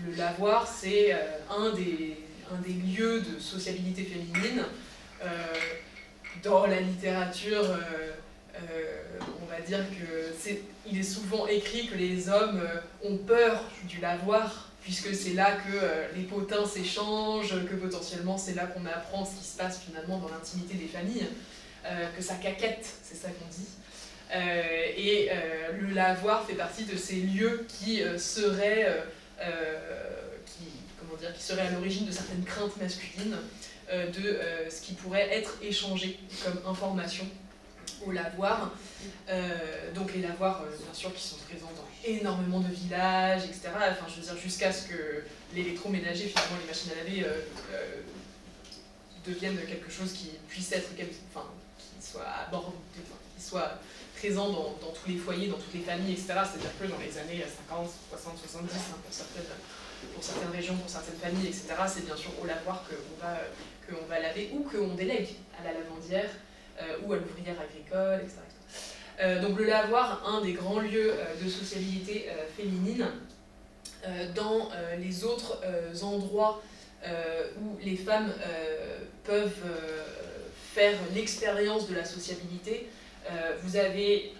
Le lavoir, c'est un des lieux de sociabilité féminine. Dans la littérature, on va dire qu'il est souvent écrit que les hommes ont peur du lavoir, puisque c'est là que les potins s'échangent, que potentiellement c'est là qu'on apprend ce qui se passe finalement dans l'intimité des familles, que ça caquette, c'est ça qu'on dit. Le lavoir fait partie de ces lieux qui seraient à l'origine de certaines craintes masculines, de ce qui pourrait être échangé comme information au lavoir. Donc les lavoirs, bien sûr, qui sont présents dans énormément de villages, etc. Enfin, je veux dire, jusqu'à ce que l'électroménager, finalement, les machines à laver, deviennent quelque chose qui puisse être, qui soit abordé, qui soit présent dans tous les foyers, dans toutes les familles, etc. C'est-à-dire que dans les années 50, 60, 70, pour certaines régions, pour certaines familles, etc., c'est bien sûr au lavoir qu'on va laver ou qu'on délègue à la lavandière ou à l'ouvrière agricole, etc. Donc le lavoir, un des grands lieux de sociabilité féminine. Dans les autres endroits où les femmes peuvent faire l'expérience de la sociabilité, vous avez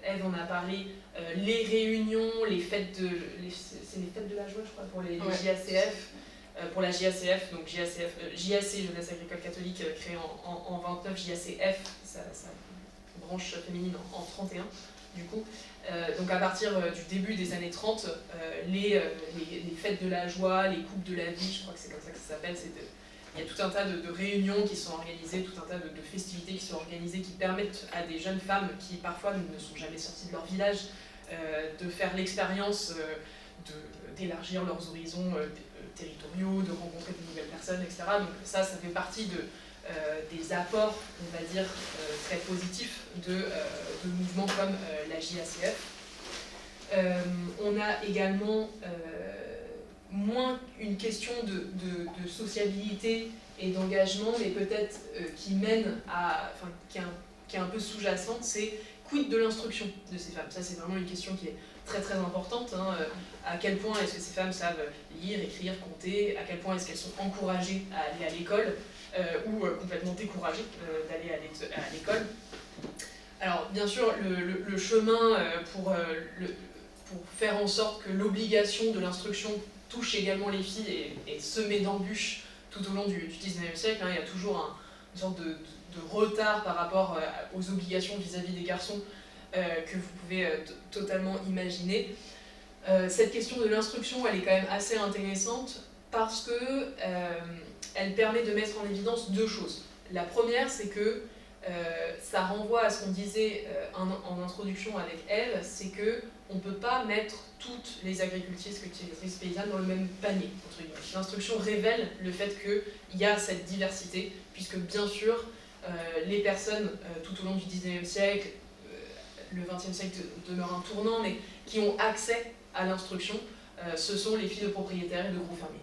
Ève en a parlé, les réunions, les fêtes c'est les fêtes de la joie, je crois, pour les JACF. Pour la JACF, donc JAC, Jeunesse Agricole Catholique, créée en 29, JACF, sa branche féminine en 31, du coup. Donc à partir du début des années 30, les fêtes de la joie, les coupes de la vie, je crois que c'est comme ça que ça s'appelle, il y a tout un tas de réunions qui sont organisées, tout un tas de festivités qui sont organisées, qui permettent à des jeunes femmes qui parfois ne sont jamais sorties de leur village de faire l'expérience d'élargir leurs horizons territoriaux, de rencontrer de nouvelles personnes, etc. Donc ça fait partie des apports, on va dire, très positifs de mouvements comme la JACF. On a également moins une question de sociabilité et d'engagement, mais peut-être qui mène à, enfin, qui est un peu sous-jacente, c'est quid de l'instruction de ces femmes. Ça, c'est vraiment une question qui est très très importante. À quel point est-ce que ces femmes savent lire, écrire, compter, à quel point est-ce qu'elles sont encouragées à aller à l'école ou complètement découragées d'aller à l'école. Alors bien sûr, le chemin pour faire en sorte que l'obligation de l'instruction touche également les filles et semé d'embûches tout au long du XIXe siècle. Il y a toujours une sorte de retard par rapport aux obligations vis-à-vis des garçons que vous pouvez totalement imaginer. Cette question de l'instruction, elle est quand même assez intéressante parce que elle permet de mettre en évidence deux choses. La première, c'est que ça renvoie à ce qu'on disait en introduction avec Ève, c'est que on ne peut pas mettre toutes les agricultrices, cultivatrices, paysannes dans le même panier. L'instruction révèle le fait qu'il y a cette diversité, puisque bien sûr, les personnes tout au long du XIXe siècle, le XXe siècle demeure un tournant, mais qui ont accès à l'instruction, ce sont les filles de propriétaires et de gros fermiers.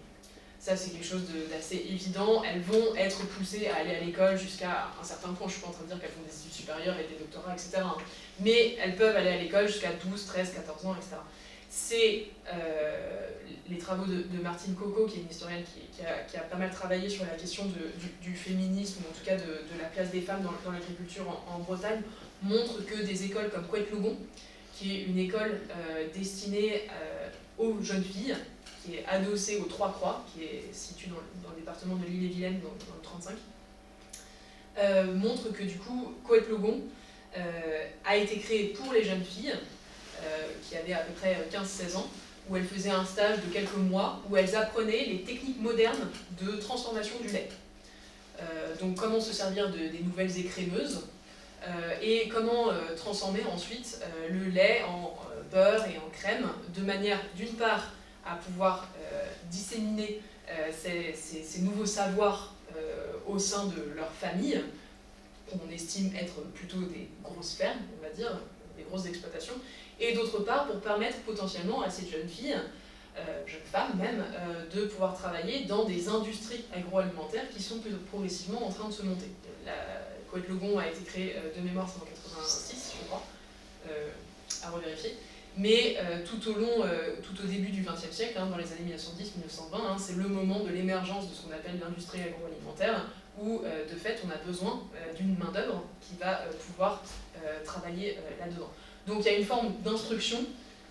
Ça, c'est quelque chose d'assez évident. Elles vont être poussées à aller à l'école jusqu'à un certain point. Je ne suis pas en train de dire qu'elles font des études supérieures et des doctorats, etc. Mais elles peuvent aller à l'école jusqu'à 12, 13, 14 ans, etc. C'est les travaux de Martine Coco, qui est une historienne qui a pas mal travaillé sur la question du féminisme, ou en tout cas de la place des femmes dans l'agriculture en Bretagne, montrent que des écoles comme Couët-Logon, qui est une école destinée aux jeunes filles, qui est adossée aux Trois Croix, qui est située dans le département de l'Ille-et-Vilaine, dans le 35, montre que du coup, Couët-Logon a été créé pour les jeunes filles, qui avaient à peu près 15-16 ans, où elles faisaient un stage de quelques mois, où elles apprenaient les techniques modernes de transformation du lait. Donc comment se servir des nouvelles écrémeuses, et comment transformer ensuite le lait en beurre et en crème, de manière, d'une part, à pouvoir disséminer ces nouveaux savoirs au sein de leur famille, qu'on estime être plutôt des grosses fermes, on va dire, des grosses exploitations, et d'autre part, pour permettre potentiellement à ces jeunes filles, jeunes femmes même, de pouvoir travailler dans des industries agroalimentaires qui sont progressivement en train de se monter. Couët-Logon a été créé de mémoire, c'est en 86, je crois, à revérifier. Mais tout au début du XXe siècle, dans les années 1910-1920, c'est le moment de l'émergence de ce qu'on appelle l'industrie agroalimentaire, où de fait on a besoin d'une main-d'œuvre qui va pouvoir travailler là-dedans. Donc il y a une forme d'instruction,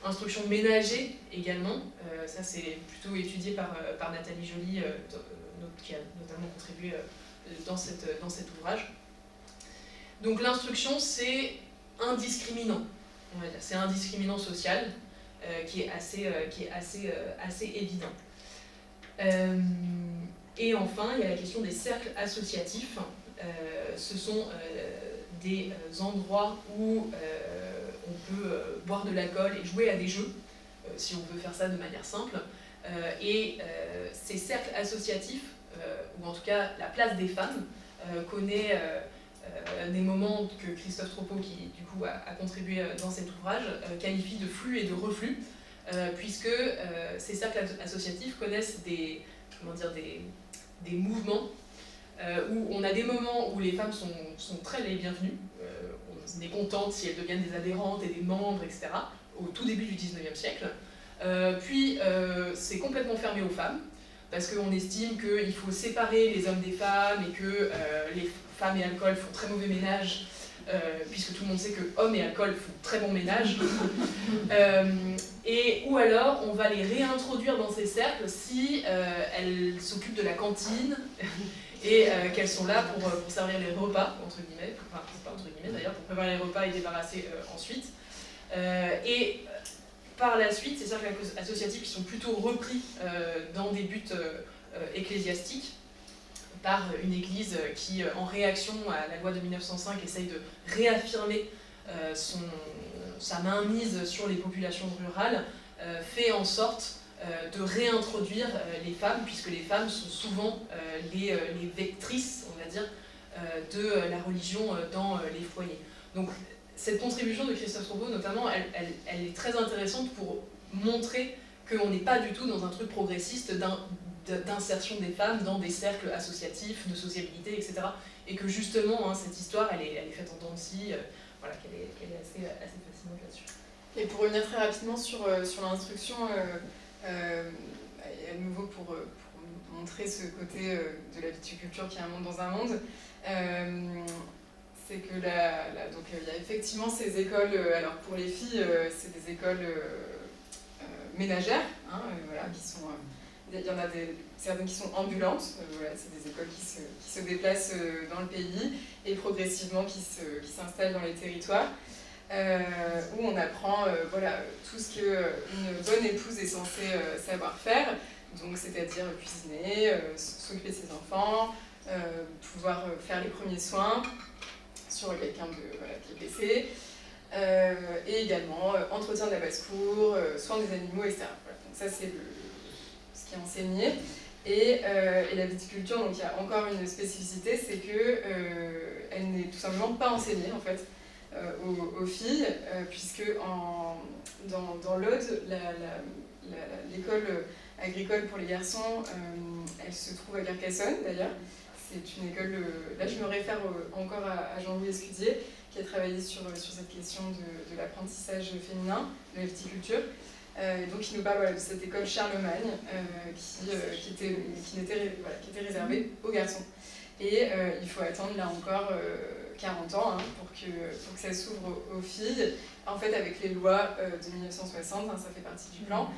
instruction ménager également, ça c'est plutôt étudié par Nathalie Joly, qui a notamment contribué dans cet ouvrage. Donc l'instruction, c'est indiscriminant, on va dire, c'est un discriminant social qui est assez évident. Et enfin, il y a la question des cercles associatifs. Ce sont des endroits où on peut boire de l'alcool et jouer à des jeux, si on veut faire ça de manière simple. Et ces cercles associatifs, ou en tout cas la place des femmes, connaît des moments que Christophe Tropot, qui du coup a contribué dans cet ouvrage, qualifie de flux et de reflux, puisque ces cercles associatifs connaissent des mouvements où on a des moments où les femmes sont très les bienvenues, on est contente si elles deviennent des adhérentes et des membres, etc., au tout début du XIXe siècle. Puis c'est complètement fermé aux femmes, parce qu'on estime qu'il faut séparer les hommes des femmes et que les femmes et alcool font très mauvais ménage, puisque tout le monde sait que hommes et alcool font très bon ménage. Ou alors, on va les réintroduire dans ces cercles si elles s'occupent de la cantine et qu'elles sont là pour servir les repas, entre guillemets, enfin, c'est pas entre guillemets d'ailleurs, pour préparer les repas et débarrasser ensuite. Par la suite, ces cercles associatifs qui sont plutôt repris dans des buts ecclésiastiques par une église qui, en réaction à la loi de 1905, essaye de réaffirmer sa mainmise sur les populations rurales, fait en sorte de réintroduire les femmes, puisque les femmes sont souvent les vectrices, on va dire, de la religion dans les foyers. Donc, cette contribution de Christophe Troupeau, notamment, elle est très intéressante pour montrer qu'on n'est pas du tout dans un truc progressiste d'insertion des femmes dans des cercles associatifs, de sociabilité, etc. Et que justement, cette histoire, elle est faite en dents de scie, voilà, qu'elle est assez fascinante là-dessus. Et pour revenir très rapidement sur l'instruction, à nouveau pour montrer ce côté de la viticulture qui est un monde dans un monde, c'est que donc il y a effectivement ces écoles, alors pour les filles, c'est des écoles ménagères, hein, voilà, qui sont, il y en a certaines qui sont ambulantes, voilà, c'est des écoles qui se déplacent dans le pays et progressivement qui s'installent dans les territoires, où on apprend voilà, tout ce qu'une bonne épouse est censée savoir faire, donc c'est-à-dire cuisiner, s'occuper de ses enfants, pouvoir faire les premiers soins sur quelqu'un qui est blessé, et également entretien de la basse-cour, soins des animaux, etc. Voilà. Donc ça c'est ce qui est enseigné. Et la viticulture, donc il y a encore une spécificité, c'est qu'elle n'est tout simplement pas enseignée en fait aux filles, puisque dans l'Aude, l'école agricole pour les garçons, elle se trouve à Carcassonne d'ailleurs. C'est une école, là je me réfère encore à Jean-Louis Escudier, qui a travaillé sur cette question de l'apprentissage féminin, de la viticulture. Donc il nous parle de cette école Charlemagne qui était réservée aux garçons. Et il faut attendre là encore 40 ans pour que ça s'ouvre aux filles. En fait, avec les lois de 1960, ça fait partie du plan.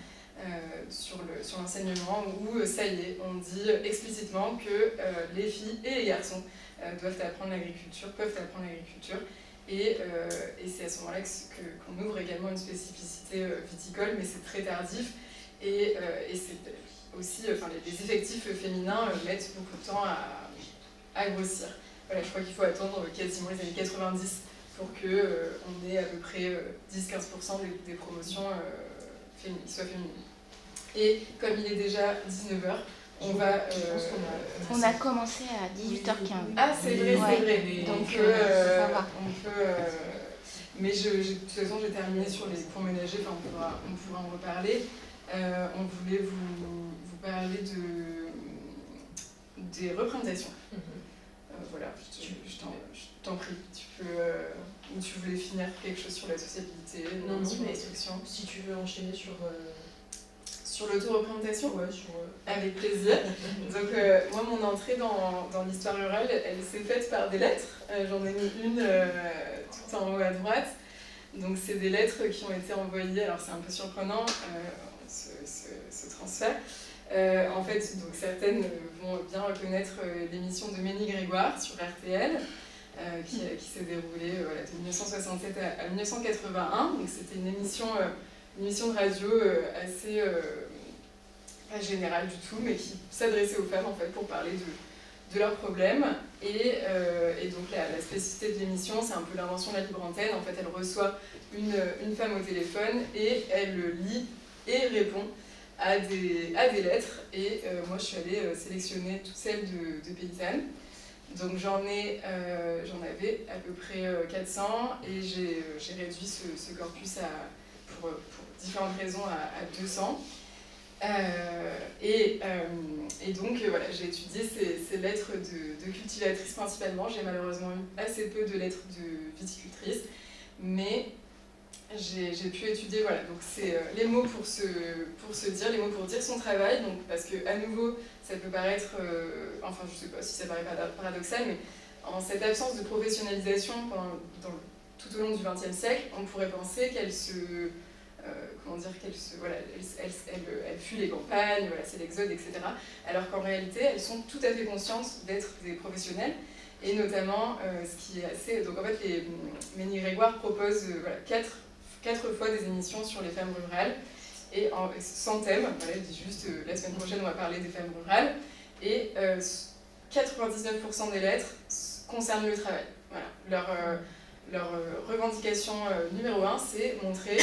Sur l'enseignement où ça y est, on dit explicitement que les filles et les garçons peuvent apprendre l'agriculture, et c'est à ce moment-là qu'on ouvre également une spécificité viticole, mais c'est très tardif, et c'est aussi, les effectifs féminins mettent beaucoup de temps à grossir. Voilà, je crois qu'il faut attendre quasiment les années 90 pour qu'on ait à peu près 10-15% des promotions qui soient féminines. Et comme il est déjà 19h, on va... On a commencé à 18h15. Ah, c'est vrai, ouais. c'est vrai. Donc, on peut... Mais de toute façon, j'ai terminé sur les cours ménagers, on pourra en reparler. On voulait vous parler des représentations. Voilà, je t'en prie. Tu peux... ou tu voulais finir quelque chose sur la sociabilité, sur l'instruction. Si tu veux enchaîner sur l'auto-représentation, ouais, avec plaisir. Donc moi, mon entrée dans l'histoire rurale, elle s'est faite par des lettres. J'en ai mis une tout en haut à droite. Donc c'est des lettres qui ont été envoyées, alors c'est un peu surprenant ce transfert. En fait, donc certaines vont bien reconnaître l'émission de Ménie Grégoire sur RTL, qui s'est déroulée de 1967 à 1981. Donc c'était une émission de radio assez pas générale du tout, mais qui s'adressait aux femmes en fait pour parler de leurs problèmes. Et donc la spécificité de l'émission, c'est un peu l'invention de la libre antenne. En fait, elle reçoit une femme au téléphone et elle lit et répond à des lettres. Et moi, je suis allée sélectionner toutes celles de paysannes. Donc j'en avais à peu près 400 et j'ai réduit ce corpus pour différentes raisons à 200. Et donc voilà, j'ai étudié ces lettres de cultivatrices principalement. J'ai malheureusement eu assez peu de lettres de viticultrices, mais j'ai pu étudier, voilà, donc c'est les mots pour se dire, les mots pour dire son travail, donc parce que à nouveau ça peut paraître, enfin je sais pas si ça paraît paradoxal, mais en cette absence de professionnalisation tout au long du XXe siècle, on pourrait penser qu'elles fuient les campagnes, voilà, c'est l'exode, etc. Alors qu'en réalité, elles sont tout à fait conscientes d'être des professionnels. Et notamment, ce qui est assez... Donc en fait, Ménil-Grégoire propose 4 fois des émissions sur les femmes rurales, et sans thème. Voilà, il dit juste, la semaine prochaine, on va parler des femmes rurales. Et 99% des lettres concernent le travail. Voilà. Leur revendication numéro 1, c'est montrer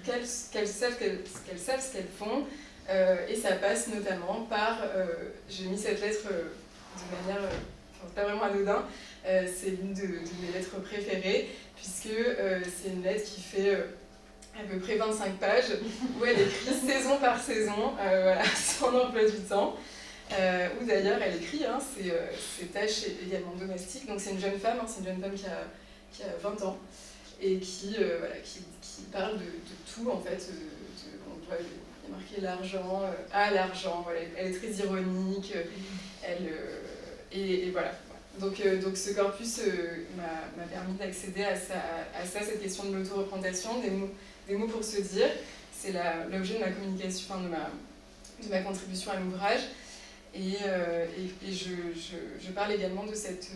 qu'elles savent ce qu'elles font. Et ça passe notamment par... j'ai mis cette lettre de manière... pas vraiment anodin, c'est l'une de mes lettres préférées, puisque c'est une lettre qui fait à peu près 25 pages, où elle écrit saison par saison, voilà, son emploi du temps, où d'ailleurs elle écrit ses tâches également domestiques. Donc c'est une jeune femme, c'est une jeune femme qui a 20 ans, et qui parle de tout, en fait. On doit y marquer l'argent, l'argent, voilà, elle est très ironique, et voilà. Donc ce corpus m'a permis d'accéder à ça, cette question de l'auto-représentation, des mots pour se dire. C'est l'objet de ma communication, de ma contribution à l'ouvrage. Et je parle également de cette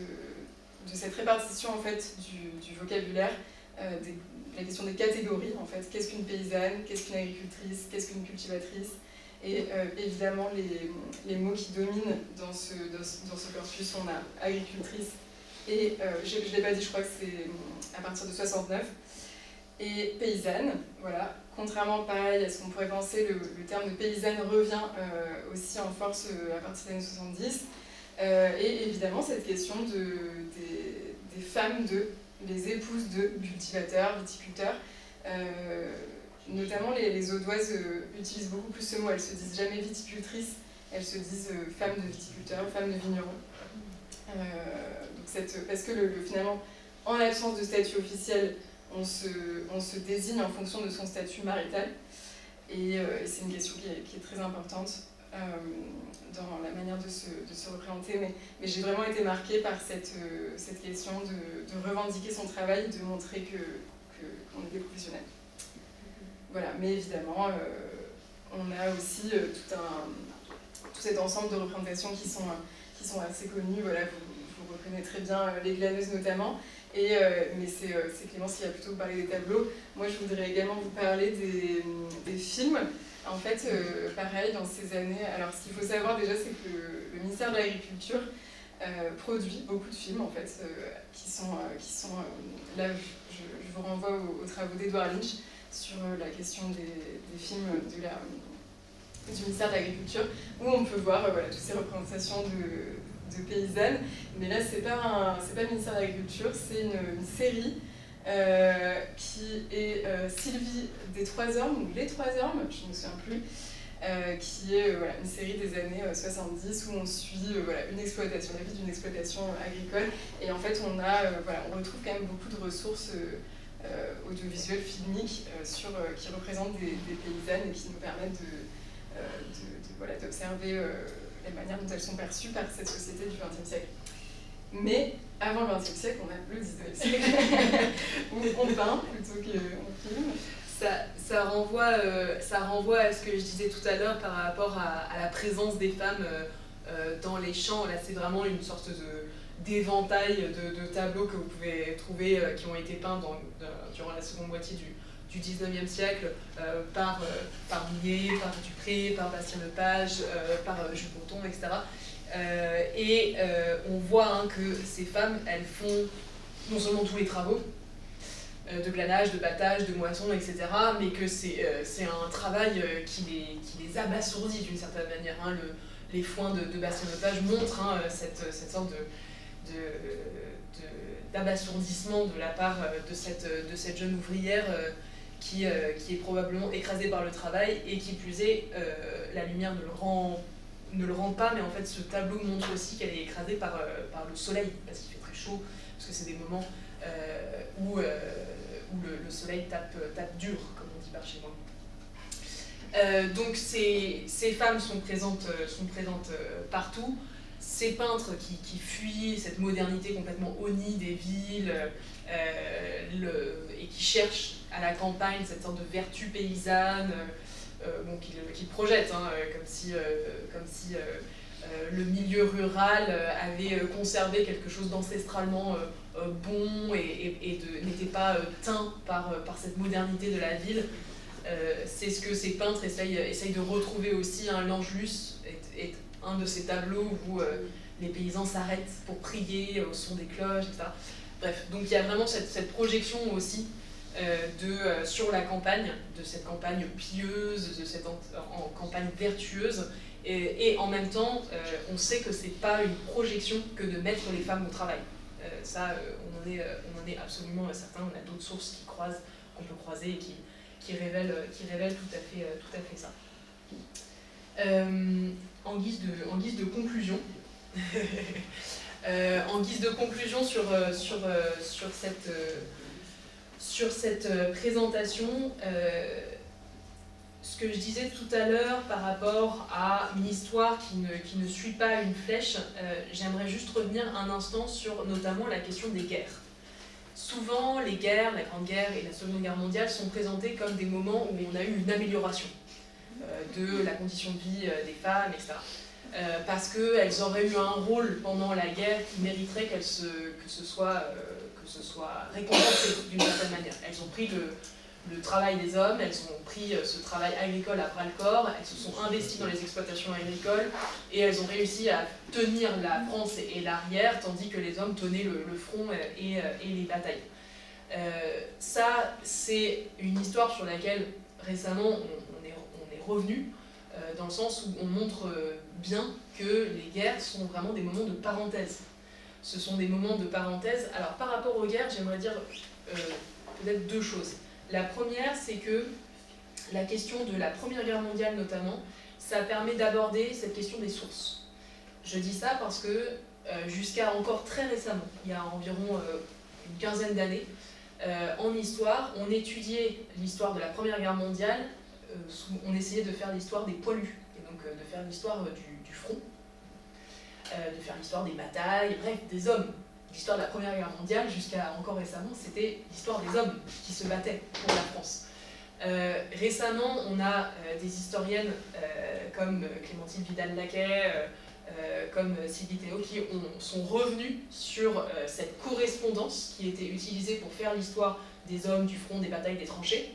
répartition, en fait, du vocabulaire, la question des catégories, en fait. Qu'est-ce qu'une paysanne, qu'est-ce qu'une agricultrice, qu'est-ce qu'une cultivatrice, et évidemment les mots qui dominent dans ce corpus. On a agricultrice, et je ne l'ai pas dit, je crois que c'est à partir de 69, et paysanne, voilà. Contrairement, pareil, à ce qu'on pourrait penser, le terme de paysanne revient aussi en force à partir des années 70. Et évidemment, cette question des femmes les épouses de cultivateurs, viticulteurs, notamment les Audoises utilisent beaucoup plus ce mot. Elles se disent jamais viticultrices, elles se disent femmes de viticulteurs, femmes de vignerons. Parce que finalement, en l'absence de statut officiel, on se désigne en fonction de son statut marital. Et c'est une question qui est très importante dans la manière de se représenter. Mais j'ai vraiment été marquée par cette question de revendiquer son travail, de montrer qu'on est des professionnels. Voilà, mais évidemment, on a aussi tout cet ensemble de représentations qui sont assez connues. Voilà, vous reconnaissez très bien les glaneuses notamment. Mais c'est Clémence qui va plutôt parler des tableaux. Moi, je voudrais également vous parler des films. En fait, pareil, dans ces années... Alors, ce qu'il faut savoir déjà, c'est que le ministère de l'Agriculture produit beaucoup de films, en fait, qui sont là, je vous renvoie aux travaux d'Edouard Lynch sur la question des films du ministère de l'Agriculture, où on peut voir toutes ces représentations de paysannes. Mais là, c'est pas le ministère de l'Agriculture, c'est une série qui est Sylvie des Trois Ormes, ou Les Trois Ormes, je ne me souviens plus, qui est une série des années 70 où on suit une exploitation, la vie d'une exploitation agricole. Et en fait, on retrouve quand même beaucoup de ressources audiovisuelles, filmiques, qui représentent des paysannes et qui nous permettent d'observer la manière dont elles sont perçues par cette société du XXe siècle. Mais avant le XXe siècle, on a le XIXe siècle, où on peint plutôt qu'on filme. Ça renvoie à ce que je disais tout à l'heure par rapport à la présence des femmes dans les champs. Là, c'est vraiment une sorte d'éventail de tableaux que vous pouvez trouver qui ont été peints durant la seconde moitié du XIXe siècle par Millet, par Dupré, par Bastien Lepage, par Jules Breton, etc. On voit que ces femmes, elles font non seulement tous les travaux, de glanage, de battage, de moisson, etc., mais que c'est un travail qui les abasourdit d'une certaine manière. Les foins de Bastien Lepage montrent cette sorte d'abasourdissement de la part de cette jeune ouvrière qui est probablement écrasée par le travail, et qui plus est, la lumière ne le rend pas, mais en fait ce tableau montre aussi qu'elle est écrasée par le soleil, parce qu'il fait très chaud, parce que c'est des moments où le soleil tape dur, comme on dit par chez moi. Donc ces femmes sont présentes partout. ces peintres qui fuient cette modernité complètement honnie des villes et qui cherchent à la campagne cette sorte de vertu paysanne qu'ils projettent, hein, comme si le milieu rural avait conservé quelque chose d'ancestralement bon et n'était pas teint par cette modernité de la ville. C'est ce que ces peintres essayent de retrouver aussi. Hein. L'Angelus est un de ces tableaux où les paysans s'arrêtent pour prier au son des cloches, etc. Bref, donc il y a vraiment cette projection aussi sur la campagne, de cette campagne pieuse, de cette campagne vertueuse, et en même temps, on sait que c'est pas une projection que de mettre les femmes au travail. On en est absolument certain. On a d'autres sources qu'on peut croiser et qui révèlent tout à fait ça. En guise de conclusion, sur cette présentation, ce que je disais tout à l'heure par rapport à une histoire qui ne suit pas une flèche, j'aimerais juste revenir un instant sur notamment la question des guerres. Souvent, les guerres, la Grande Guerre et la Seconde Guerre mondiale sont présentées comme des moments où on a eu une amélioration de la condition de vie des femmes, etc. Parce qu'elles auraient eu un rôle pendant la guerre qui mériterait que ce soit récompensé d'une certaine manière. Elles ont pris le travail des hommes, elles ont pris ce travail agricole à bras-le-corps, elles se sont investies dans les exploitations agricoles et elles ont réussi à tenir la France et l'arrière, tandis que les hommes tenaient le front et les batailles. Ça, c'est une histoire sur laquelle récemment on est revenu, dans le sens où on montre bien que les guerres sont vraiment des moments de parenthèse. Ce sont des moments de parenthèse. Alors par rapport aux guerres, j'aimerais dire peut-être deux choses. La première, c'est que la question de la Première Guerre mondiale notamment, ça permet d'aborder cette question des sources. Je dis ça parce que jusqu'à encore très récemment, il y a environ une quinzaine d'années, en histoire, on étudiait l'histoire de la Première Guerre mondiale, on essayait de faire l'histoire des poilus, et donc de faire l'histoire du front, de faire l'histoire des batailles, bref, des hommes. L'histoire de la Première Guerre mondiale, jusqu'à encore récemment, c'était l'histoire des hommes qui se battaient pour la France. Récemment, on a des historiennes comme Clémentine Vidal-Naquet, comme Sylvie Théo, qui sont revenues sur cette correspondance qui était utilisée pour faire l'histoire des hommes, du front, des batailles, des tranchées,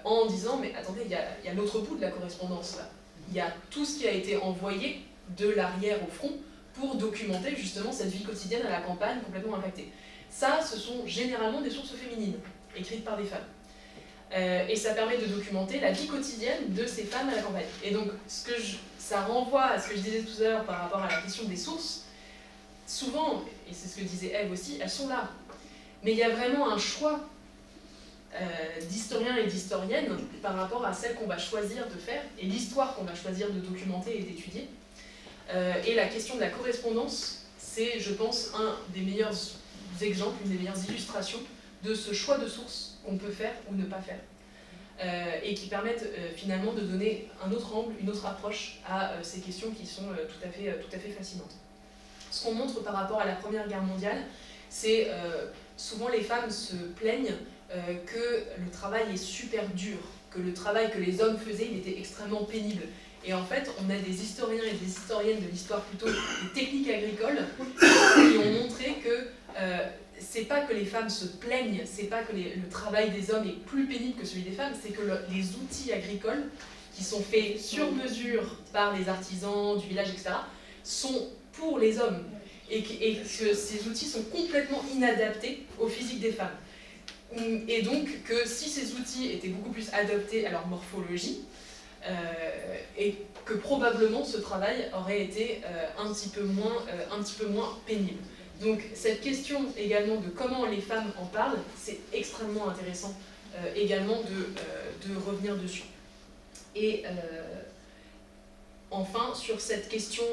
en disant, mais attendez, il y a l'autre bout de la correspondance là. Il y a tout ce qui a été envoyé de l'arrière au front pour documenter justement cette vie quotidienne à la campagne complètement impactée. Ça, ce sont généralement des sources féminines, écrites par des femmes. Et ça permet de documenter la vie quotidienne de ces femmes à la campagne. Et donc, ça renvoie à ce que je disais tout à l'heure par rapport à la question des sources. Souvent, et c'est ce que disait Ève aussi, elles sont là. Mais il y a vraiment un choix d'historiens et d'historiennes par rapport à celle qu'on va choisir de faire et l'histoire qu'on va choisir de documenter et d'étudier. Et la question de la correspondance, c'est, je pense, un des meilleurs exemples, une des meilleures illustrations de ce choix de sources qu'on peut faire ou ne pas faire. Et qui permettent finalement de donner un autre angle, une autre approche à ces questions qui sont tout à fait fascinantes. Ce qu'on montre par rapport à la Première Guerre mondiale, c'est souvent les femmes se plaignent que le travail est super dur, que le travail que les hommes faisaient, il était extrêmement pénible. Et en fait, on a des historiens et des historiennes de l'histoire plutôt des techniques agricoles qui ont montré que c'est pas que les femmes se plaignent, c'est pas que le travail des hommes est plus pénible que celui des femmes, c'est que les outils agricoles qui sont faits sur mesure par les artisans du village, etc., sont pour les hommes. Et que ces outils sont complètement inadaptés au physique des femmes. Et donc que si ces outils étaient beaucoup plus adaptés à leur morphologie, et que probablement ce travail aurait été un petit peu moins pénible. Donc cette question également de comment les femmes en parlent, c'est extrêmement intéressant également de revenir dessus. Et enfin, sur cette question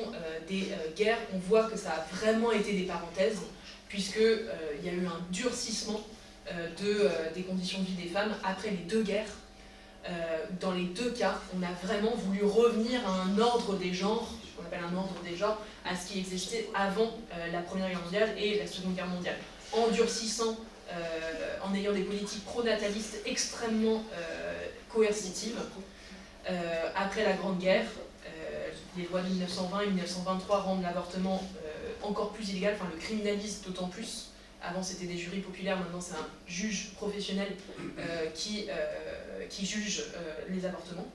des guerres, on voit que ça a vraiment été des parenthèses, puisqu'il y a eu un durcissement des conditions de vie des femmes après les deux guerres. Dans les deux cas, on a vraiment voulu revenir à un ordre des genres qu'on appelle un ordre des genres, à ce qui existait avant la Première Guerre mondiale et la Seconde Guerre mondiale, en durcissant, en ayant des politiques pronatalistes extrêmement coercitives. Après la Grande Guerre, les lois de 1920 et 1923 rendent l'avortement encore plus illégal, enfin le criminalisent d'autant plus. Avant c'était des jurys populaires, maintenant c'est un juge professionnel qui juge les avortements.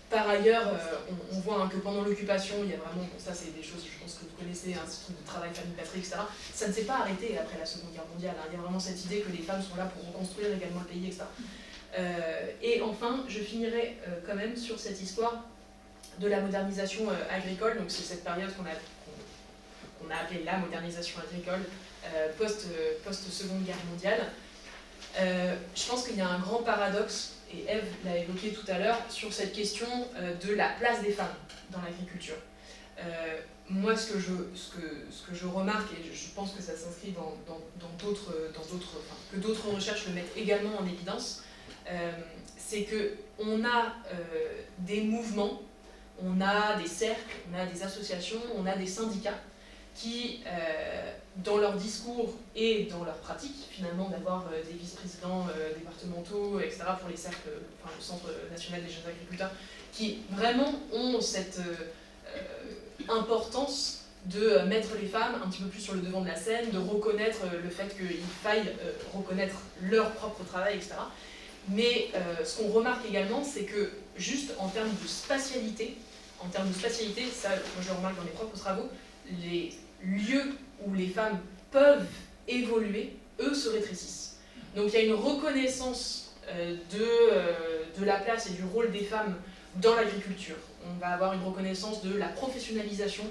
Par ailleurs, on voit que pendant l'occupation, il y a vraiment, bon, ça c'est des choses, je pense que vous connaissez, ce truc de travail, famille, patrie, etc. Ça ne s'est pas arrêté après la Seconde Guerre mondiale. Il y a vraiment cette idée que les femmes sont là pour reconstruire également le pays, etc. Et enfin, je finirai quand même sur cette histoire de la modernisation agricole. Donc c'est cette période qu'on a appelée la modernisation agricole post-Seconde Guerre mondiale. Je pense qu'il y a un grand paradoxe, et Ève l'a évoqué tout à l'heure, sur cette question de la place des femmes dans l'agriculture. Moi, ce que je remarque, et je pense que ça s'inscrit dans d'autres, que d'autres recherches le mettent également en évidence, c'est qu'on a des mouvements, on a des cercles, on a des associations, on a des syndicats qui, dans leur discours et dans leur pratique, finalement, d'avoir des vice-présidents départementaux, etc., pour les cercles, enfin, le Centre national des jeunes agriculteurs, qui vraiment ont cette importance de mettre les femmes un petit peu plus sur le devant de la scène, de reconnaître le fait qu'il faille reconnaître leur propre travail, etc. Mais ce qu'on remarque également, c'est que juste en termes de spatialité, ça, moi je le remarque dans mes propres travaux, les lieux où les femmes peuvent évoluer, eux, se rétrécissent. Donc il y a une reconnaissance de la place et du rôle des femmes dans l'agriculture. On va avoir une reconnaissance de la professionnalisation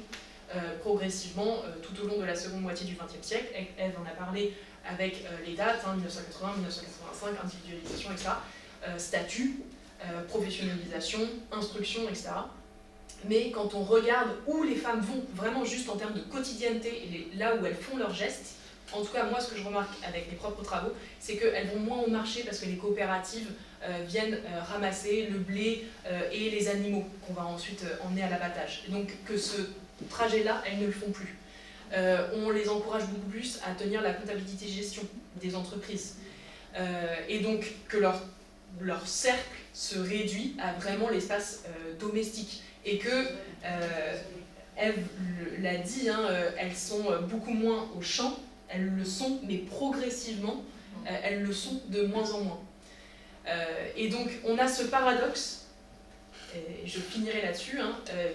progressivement tout au long de la seconde moitié du XXe siècle. Ève en a parlé avec les dates, 1980, 1985, individualisation, etc. Statut, professionnalisation, instruction, etc. Mais quand on regarde où les femmes vont, vraiment juste en termes de quotidienneté, et là où elles font leurs gestes, en tout cas moi ce que je remarque avec mes propres travaux, c'est qu'elles vont moins au marché parce que les coopératives viennent ramasser le blé et les animaux qu'on va ensuite emmener à l'abattage. Et donc que ce trajet-là, elles ne le font plus. On les encourage beaucoup plus à tenir la comptabilité-gestion des entreprises. Et donc que leur cercle se réduit à vraiment l'espace domestique. Et que, Ève l'a dit, elles sont beaucoup moins au champ, elles le sont, mais progressivement, elles le sont de moins en moins. Et donc on a ce paradoxe, et je finirai là-dessus,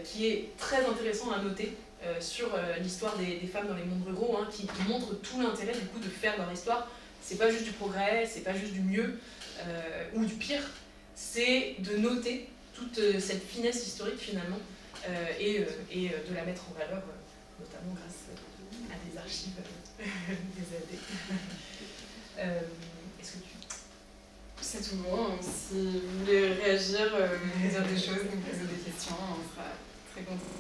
qui est très intéressant à noter sur l'histoire des femmes dans les mondes ruraux, qui montre tout l'intérêt du coup de faire leur histoire. C'est pas juste du progrès, c'est pas juste du mieux ou du pire, c'est de noter toute cette finesse historique finalement et de la mettre en valeur, notamment grâce à des archives des AD. Est-ce que tu... C'est tout bon. Si vous voulez réagir, dire des choses, nous poser des questions, on sera très contents.